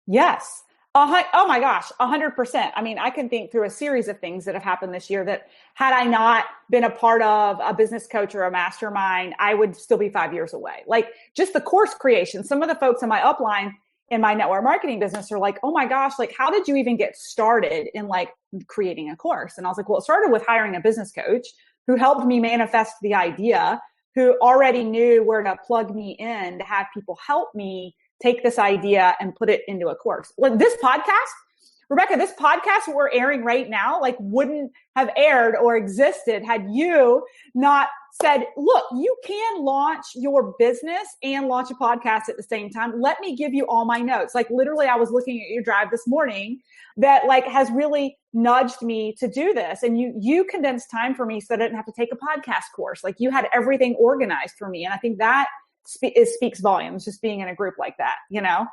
Yes. Oh my gosh, 100%. I mean, I can think through a series of things that have happened this year that had I not been a part of a business coach or a mastermind, I would still be 5 years away. Like just the course creation. Some of the folks in my upline in my network marketing business are like, oh my gosh, like how did you even get started in like creating a course? And I was like, well, it started with hiring a business coach who helped me manifest the idea, who already knew where to plug me in to have people help me take this idea and put it into a course. Like this podcast, Rebecca, this podcast we're airing right now, like wouldn't have aired or existed had you not said, look, you can launch your business and launch a podcast at the same time. Let me give you all my notes. Like literally I was looking at your drive this morning that like has really nudged me to do this. And you condensed time for me so that I didn't have to take a podcast course. Like you had everything organized for me. And I think that speaks volumes, just being in a group like that, you know?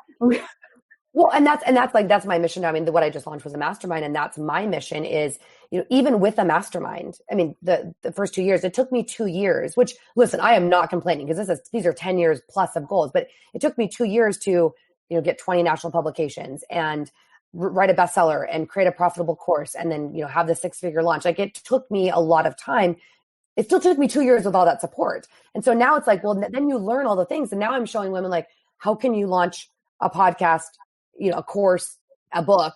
Well, and that's my mission. I mean, what I just launched was a mastermind, and that's my mission is, you know, even with a mastermind, I mean, the first 2 years, it took me 2 years, which listen, I am not complaining because these are 10 years plus of goals, but it took me 2 years to, you know, get 20 national publications and write a bestseller and create a profitable course. And then, you know, have the 6-figure launch. Like it took me a lot of time. It still took me 2 years with all that support. And so now it's like, well, then you learn all the things. And now I'm showing women like, how can you launch a podcast, you know, a course, a book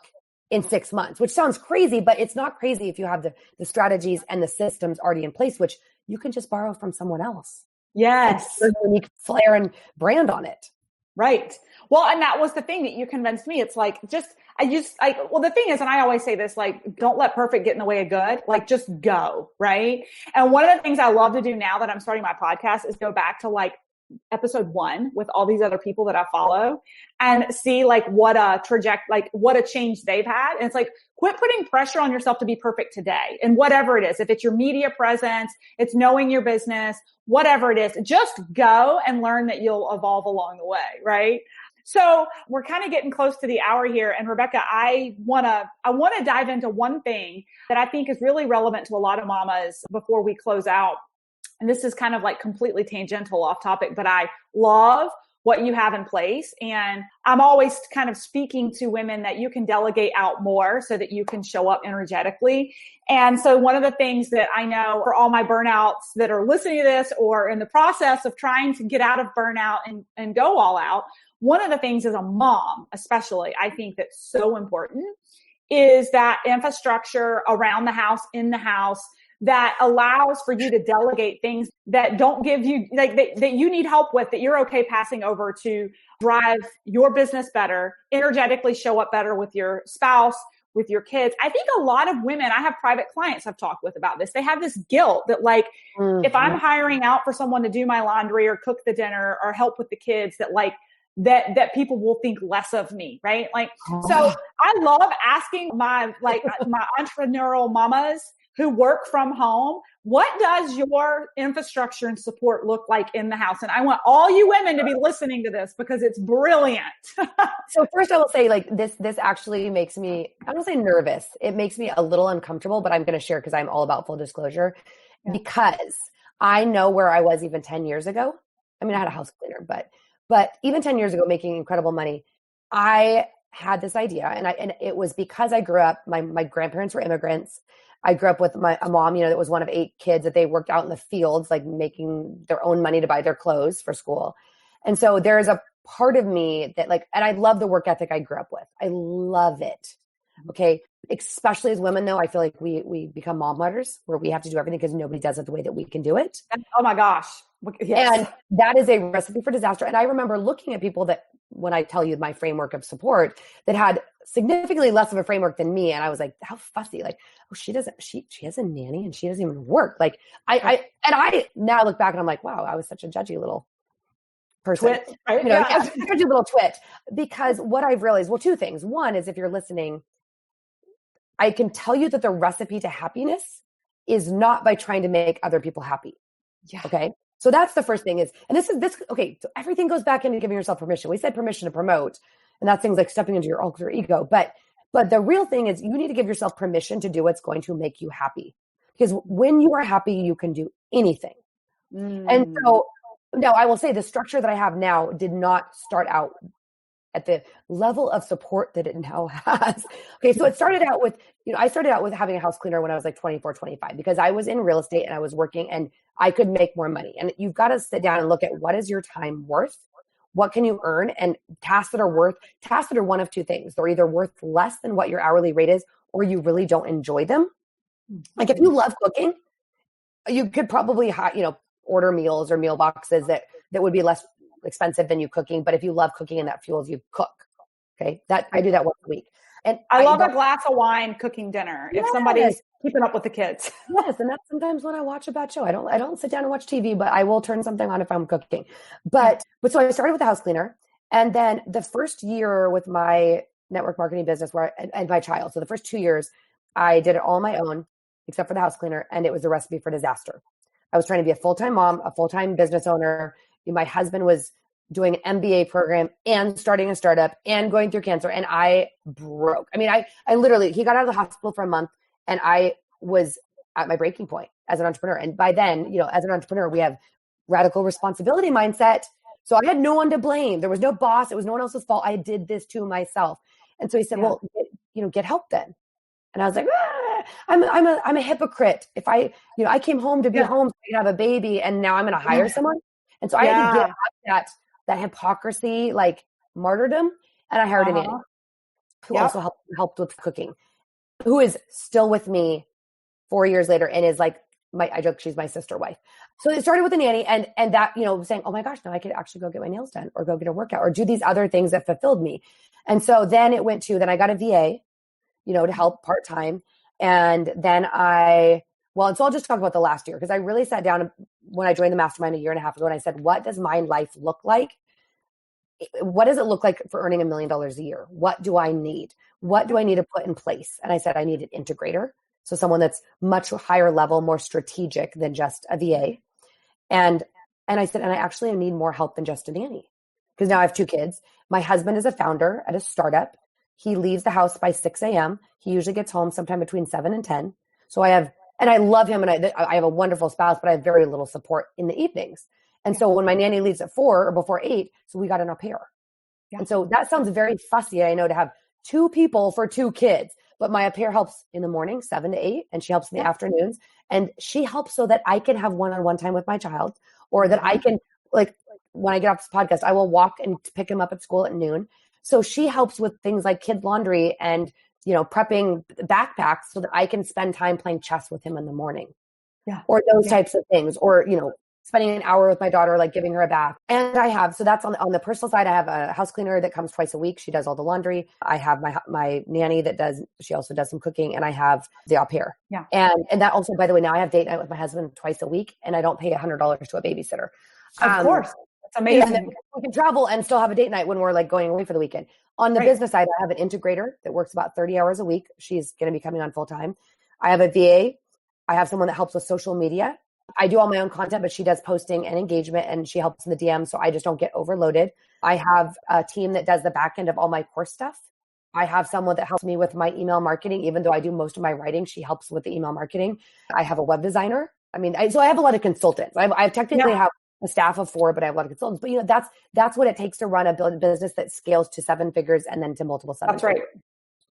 in 6 months, which sounds crazy, but it's not crazy if you have the strategies and the systems already in place, which you can just borrow from someone else. Yes. There's a unique flair and brand on it. Right. Well, and that was the thing that you convinced me. It's like, the thing is, and I always say this, like, don't let perfect get in the way of good, like just go. Right. And one of the things I love to do now that I'm starting my podcast is go back to like episode 1 with all these other people that I follow and see like what a change they've had. And it's like, quit putting pressure on yourself to be perfect today. And whatever it is, if it's your media presence, it's knowing your business, whatever it is, just go and learn that you'll evolve along the way. Right. So we're kind of getting close to the hour here. And Rebecca, I want to dive into one thing that I think is really relevant to a lot of mamas before we close out. And this is kind of like completely tangential off topic, but I love what you have in place. And I'm always kind of speaking to women that you can delegate out more so that you can show up energetically. And so one of the things that I know for all my burnouts that are listening to this or in the process of trying to get out of burnout and go all out, one of the things as a mom, especially, I think that's so important is that infrastructure around the house, in the house, that allows for you to delegate things that don't give you, like that you need help with, that you're okay passing over to drive your business better, energetically show up better with your spouse, with your kids. I think a lot of women, I have private clients I've talked with about this. They have this guilt that like, if I'm hiring out for someone to do my laundry or cook the dinner or help with the kids, that like, that people will think less of me, right? Like, so I love asking my entrepreneurial mamas who work from home, what does your infrastructure and support look like in the house? And I want all you women to be listening to this because it's brilliant. So first I will say like this actually makes me, I don't say nervous. It makes me a little uncomfortable, but I'm going to share because I'm all about full disclosure because I know where I was even 10 years ago. I mean, I had a house cleaner, but even 10 years ago, making incredible money, I had this idea and it was because I grew up, my grandparents were immigrants. I grew up with a mom, that was one of 8 kids that they worked out in the fields, like making their own money to buy their clothes for school. And so there's a part of me that and I love the work ethic I grew up with. I love it. Okay. Especially as women though, I feel like we become mom martyrs where we have to do everything because nobody does it the way that we can do it. Oh my gosh. Yes. And that is a recipe for disaster. And I remember looking at people that, when I tell you my framework of support, that had significantly less of a framework than me. And I was like, how fussy, she has a nanny and she doesn't even work. I now look back and I'm like, wow, I was such a judgy little person. Twit, right? Such a little twit. Because what I've realized, well, 2 things. One is if you're listening, I can tell you that the recipe to happiness is not by trying to make other people happy. Yeah. Okay. So that's the first thing okay. So everything goes back into giving yourself permission. We said permission to promote, and that's things like stepping into your alter ego. But the real thing is you need to give yourself permission to do what's going to make you happy, because when you are happy, you can do anything. And so now I will say the structure that I have now did not start out at the level of support that it now has. Okay. So it started out with, I started out with having a house cleaner when I was like 24, 25, because I was in real estate and I was working and I could make more money. And you've got to sit down and look at what is your time worth? What can you earn? And tasks that are one of 2 things. They're either worth less than what your hourly rate is, or you really don't enjoy them. Like if you love cooking, you could probably, order meals or meal boxes that would be less expensive than you cooking. But if you love cooking and that fuels you, cook. Okay. I do that once a week. And I love a glass of wine cooking dinner. If somebody's keeping up with the kids. Yes. And that's sometimes when I watch a bad show. I don't sit down and watch TV, but I will turn something on if I'm cooking. But so I started with a house cleaner. And then the first year with my network marketing business and my child. So the first 2 years I did it all on my own, except for the house cleaner. And it was a recipe for disaster. I was trying to be a full-time mom, a full-time business owner. My husband was doing an MBA program and starting a startup and going through cancer. And I broke. I mean, I literally, he got out of the hospital for a month and I was at my breaking point as an entrepreneur. And by then, as an entrepreneur, we have radical responsibility mindset. So I had no one to blame. There was no boss. It was no one else's fault. I did this to myself. And so he said, well, get help then. And I was like, I'm a hypocrite. If I came home to be home so I could have a baby and now I'm going to hire someone. And so I had to get out that hypocrisy, like martyrdom. And I hired a nanny who also helped with cooking, who is still with me 4 years later and is like, I joke, she's my sister wife. So it started with a nanny and that, saying, oh my gosh, now I could actually go get my nails done or go get a workout or do these other things that fulfilled me. And so then it went to, then I got a VA, to help part-time. And then so I'll just talk about the last year because I really sat down when I joined the mastermind a year and a half ago and I said, what does my life look like? What does it look like for earning $1 million a year? What do I need? What do I need to put in place? And I said, I need an integrator. So someone that's much higher level, more strategic than just a VA. And I said, and I actually need more help than just a nanny because now I have 2 kids. My husband is a founder at a startup. He leaves the house by 6 a.m. He usually gets home sometime between 7 and 10. So I love him and I have a wonderful spouse, but I have very little support in the evenings. And so when my nanny leaves at 4 or before 8, so we got an au pair. Yeah. And so that sounds very fussy, I know, to have 2 people for 2 kids, but my au pair helps in the morning, 7 to 8, and she helps in the afternoons. And she helps so that I can have one-on-one time with my child, or that I can, like when I get off this podcast, I will walk and pick him up at school at noon. So she helps with things like kid laundry and, prepping backpacks so that I can spend time playing chess with him in the morning. Yeah. Or those types of things, or, spending an hour with my daughter, like giving her a bath. And so that's on the personal side. I have a house cleaner that comes twice a week. She does all the laundry. I have my nanny she also does some cooking, and I have the au pair. Yeah. And that also, by the way, now I have date night with my husband twice a week, and I don't pay $100 to a babysitter. Of course. That's amazing. And we can travel and still have a date night when we're like going away for the weekend. On the business side, I have an integrator that works about 30 hours a week. She's going to be coming on full time. I have a VA. I have someone that helps with social media. I do all my own content, but she does posting and engagement, and she helps in the DM, so I just don't get overloaded. I have a team that does the back end of all my course stuff. I have someone that helps me with my email marketing. Even though I do most of my writing, she helps with the email marketing. I have a web designer. So I have a lot of consultants. I technically have a staff of 4, but I have a lot of consultants. But that's what it takes to run a business that scales to 7 figures and then to multiple 7 figures. That's right.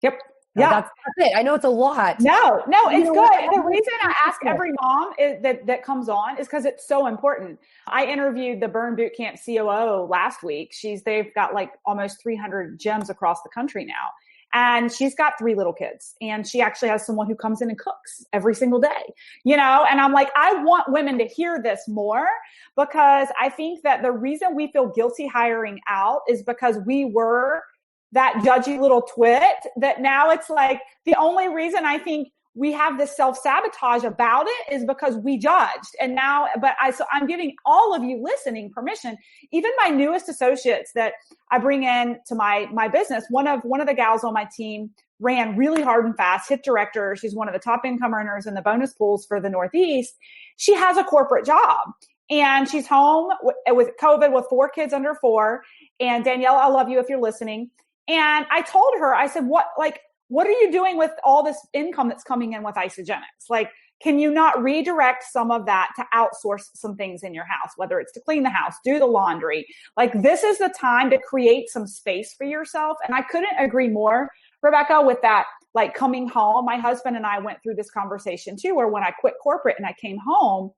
Yep. Yeah, that's it. I know it's a lot. No, it's good. The reason I ask every mom that comes on is because it's so important. I interviewed the Burn Bootcamp COO last week. They've got like almost 300 gyms across the country now. And she's got 3 little kids, and she actually has someone who comes in and cooks every single day, and I'm like, I want women to hear this more, because I think that the reason we feel guilty hiring out is because we were that judgy little twit, that now it's like the only reason I think we have this self-sabotage about it is because we judged. And now, so I'm giving all of you listening permission, even my newest associates that I bring in to my business. One of the gals on my team ran really hard and fast, hit director. She's one of the top income earners in the bonus pools for the Northeast. She has a corporate job, and she's home with COVID with 4 kids under 4. And Danielle, I love you if you're listening. And I told her, I said, what are you doing with all this income that's coming in with Isagenix? Like, can you not redirect some of that to outsource some things in your house, whether it's to clean the house, do the laundry? Like, this is the time to create some space for yourself. And I couldn't agree more, Rebecca, with that, like coming home. My husband and I went through this conversation too, where when I quit corporate and I came home,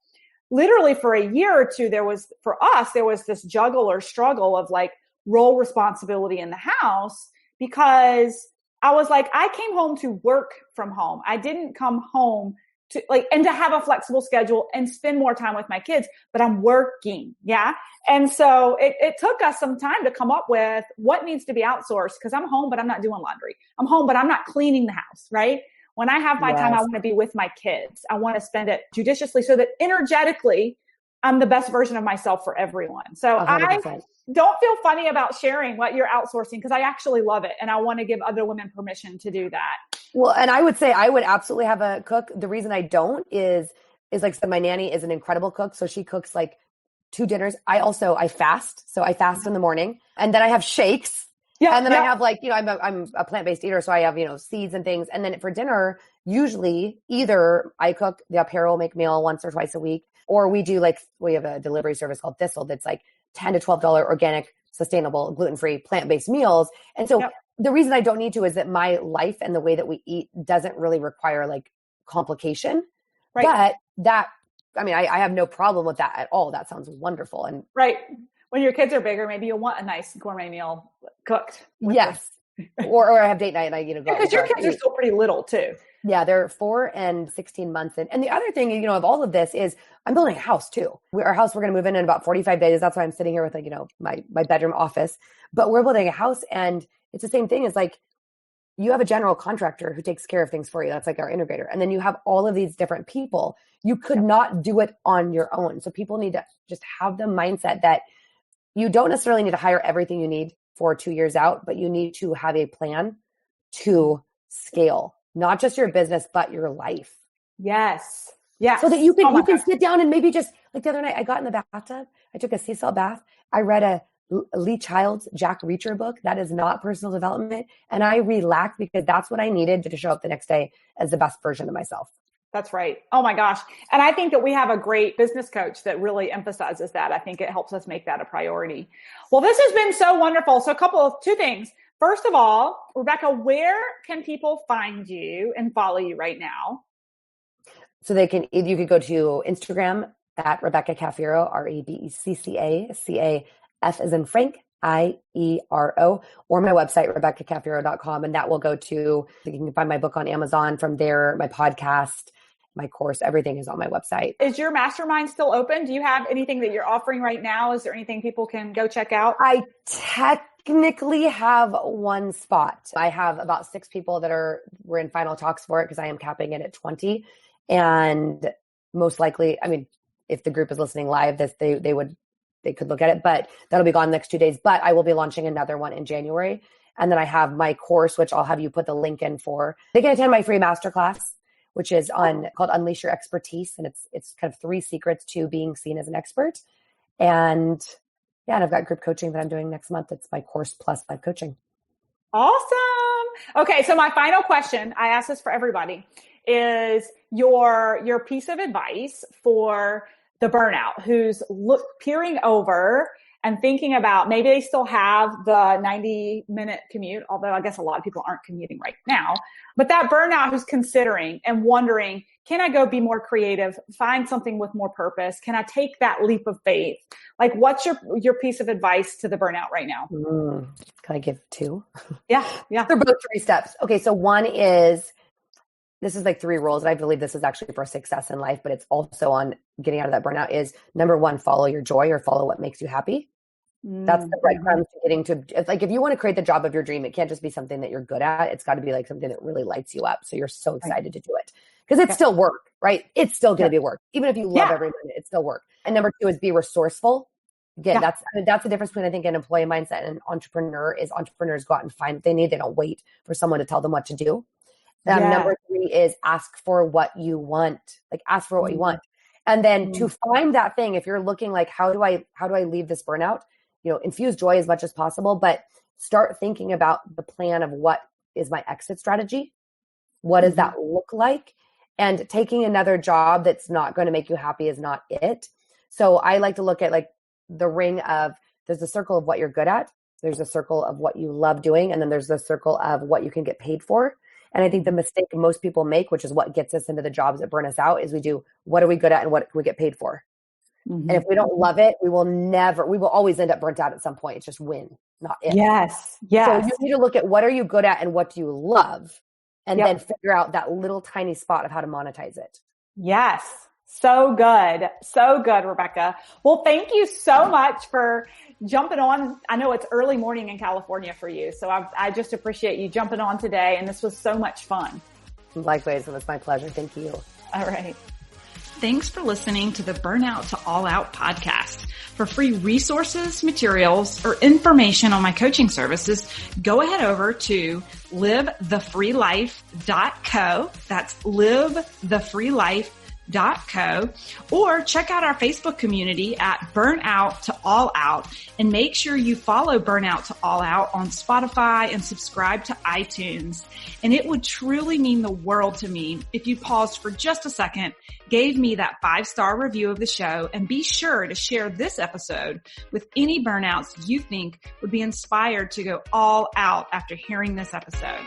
literally for a year or two, there was this juggle or struggle of like role responsibility in the house, because I was like, I came home to work from home. I didn't come home to have a flexible schedule and spend more time with my kids, but I'm working. Yeah. And so it took us some time to come up with what needs to be outsourced, because I'm home, but I'm not doing laundry. I'm home, but I'm not cleaning the house. Right. When I have my time, I want to be with my kids. I want to spend it judiciously so that energetically I'm the best version of myself for everyone. So 100%. I don't feel funny about sharing what you're outsourcing, because I actually love it. And I want to give other women permission to do that. Well, and I would say I would absolutely have a cook. The reason I don't is like I said, my nanny is an incredible cook. So she cooks like 2 dinners. I fast. So I fast in the morning, and then I have shakes. Yeah. And then I have like, I'm a plant-based eater. So I have, seeds and things. And then for dinner, usually either I cook, the au pair will make meal once or twice a week, or we have a delivery service called Thistle that's like $10 to $12 organic, sustainable, gluten-free, plant-based meals. And so the reason I don't need to is that my life and the way that we eat doesn't really require like complication. Right. But I have no problem with that at all. That sounds wonderful. And right. When your kids are bigger, maybe you'll want a nice gourmet meal cooked. Yes. or I have date night and I, go. Because your kids are still pretty little too. Yeah, they're 4 and 16 months in. And the other thing, of all of this is I'm building a house too. Our house, we're going to move in about 45 days. That's why I'm sitting here with my bedroom office. But we're building a house, and it's the same thing as like you have a general contractor who takes care of things for you. That's like our integrator. And then you have all of these different people. You could not do it on your own. So people need to just have the mindset that you don't necessarily need to hire everything you need for 2 years out, but you need to have a plan to scale. Not just your business, but your life. Yes. Yeah. So that you can sit down and maybe just like the other night, I got in the bathtub. I took a sea salt bath. I read a Lee Child's Jack Reacher book. That is not personal development. And I relaxed because that's what I needed to show up the next day as the best version of myself. That's right. Oh my gosh. And I think that we have a great business coach that really emphasizes that. I think it helps us make that a priority. Well, this has been so wonderful. So two things. First of all, Rebecca, where can people find you and follow you right now? So you could go to Instagram at Rebecca Cafiero, REBECCA, CAF as in Frank, IERO, or my website, RebeccaCafiero.com. And that will go to, you can find my book on Amazon from there, my podcast, my course, everything is on my website. Is your mastermind still open? Do you have anything that you're offering right now? Is there anything people can go check out? I technically have one spot. I have about 6 people that we're in final talks for it because I am capping it at 20. And most likely, I mean, if the group is listening live, they could look at it, but that'll be gone the next 2 days. But I will be launching another one in January. And then I have my course, which I'll have you put the link in for. They can attend my free masterclass, which is called Unleash Your Expertise. And it's kind of 3 secrets to being seen as an expert. And I've got group coaching that I'm doing next month. It's my course plus live coaching. Awesome. Okay. So my final question, I ask this for everybody, is your piece of advice for the burnout who's peering over and thinking about maybe they still have the 90-minute commute, although I guess a lot of people aren't commuting right now, but that burnout who's considering and wondering, can I go be more creative, find something with more purpose? Can I take that leap of faith? Like, what's your piece of advice to the burnout right now? Can I give 2? Yeah. They're both 3 steps. Okay. So one is, this is like 3 rules. And I believe this is actually for success in life, but it's also on getting out of that burnout is number 1, follow your joy or follow what makes you happy. That's the breadcrumbs to getting to. It's like, if you want to create the job of your dream, it can't just be something that you're good at. It's got to be like something that really lights you up. So you're so excited to do it because it's still work, right? It's still going to be work. Even if you love every minute, it's still work. And number 2 is be resourceful. Again, that's the difference between, I think, an employee mindset and an entrepreneur is entrepreneurs go out and find what they need. They don't wait for someone to tell them what to do. Number 3 is ask for what you want. Like, ask for what you want. And then to find that thing, if you're looking like, how do I leave this burnout? Infuse joy as much as possible, but start thinking about the plan of what is my exit strategy? What does that look like? And taking another job that's not going to make you happy is not it. So I like to look at like the ring of, there's a circle of what you're good at. There's a circle of what you love doing. And then there's the circle of what you can get paid for. And I think the mistake most people make, which is what gets us into the jobs that burn us out, is we do, what are we good at and what can we get paid for? And if we don't love it, we will always end up burnt out at some point. It's just win, not if. Yes. So you need to look at what are you good at and what do you love? And then figure out that little tiny spot of how to monetize it. Yes. So good. So good, Rebecca. Well, thank you so much for jumping on. I know it's early morning in California for you. So I just appreciate you jumping on today. And this was so much fun. Likewise. It was my pleasure. Thank you. All right. Thanks for listening to the Burnout to All Out podcast. For free resources, materials, or information on my coaching services, go ahead over to livethefreelife.co. That's livethefreelife.co. Or check out our Facebook community at Burnout to All Out and make sure you follow Burnout to All Out on Spotify and subscribe to iTunes. And it would truly mean the world to me if you paused for just a second, gave me that 5-star review of the show, and be sure to share this episode with any burnouts you think would be inspired to go all out after hearing this episode.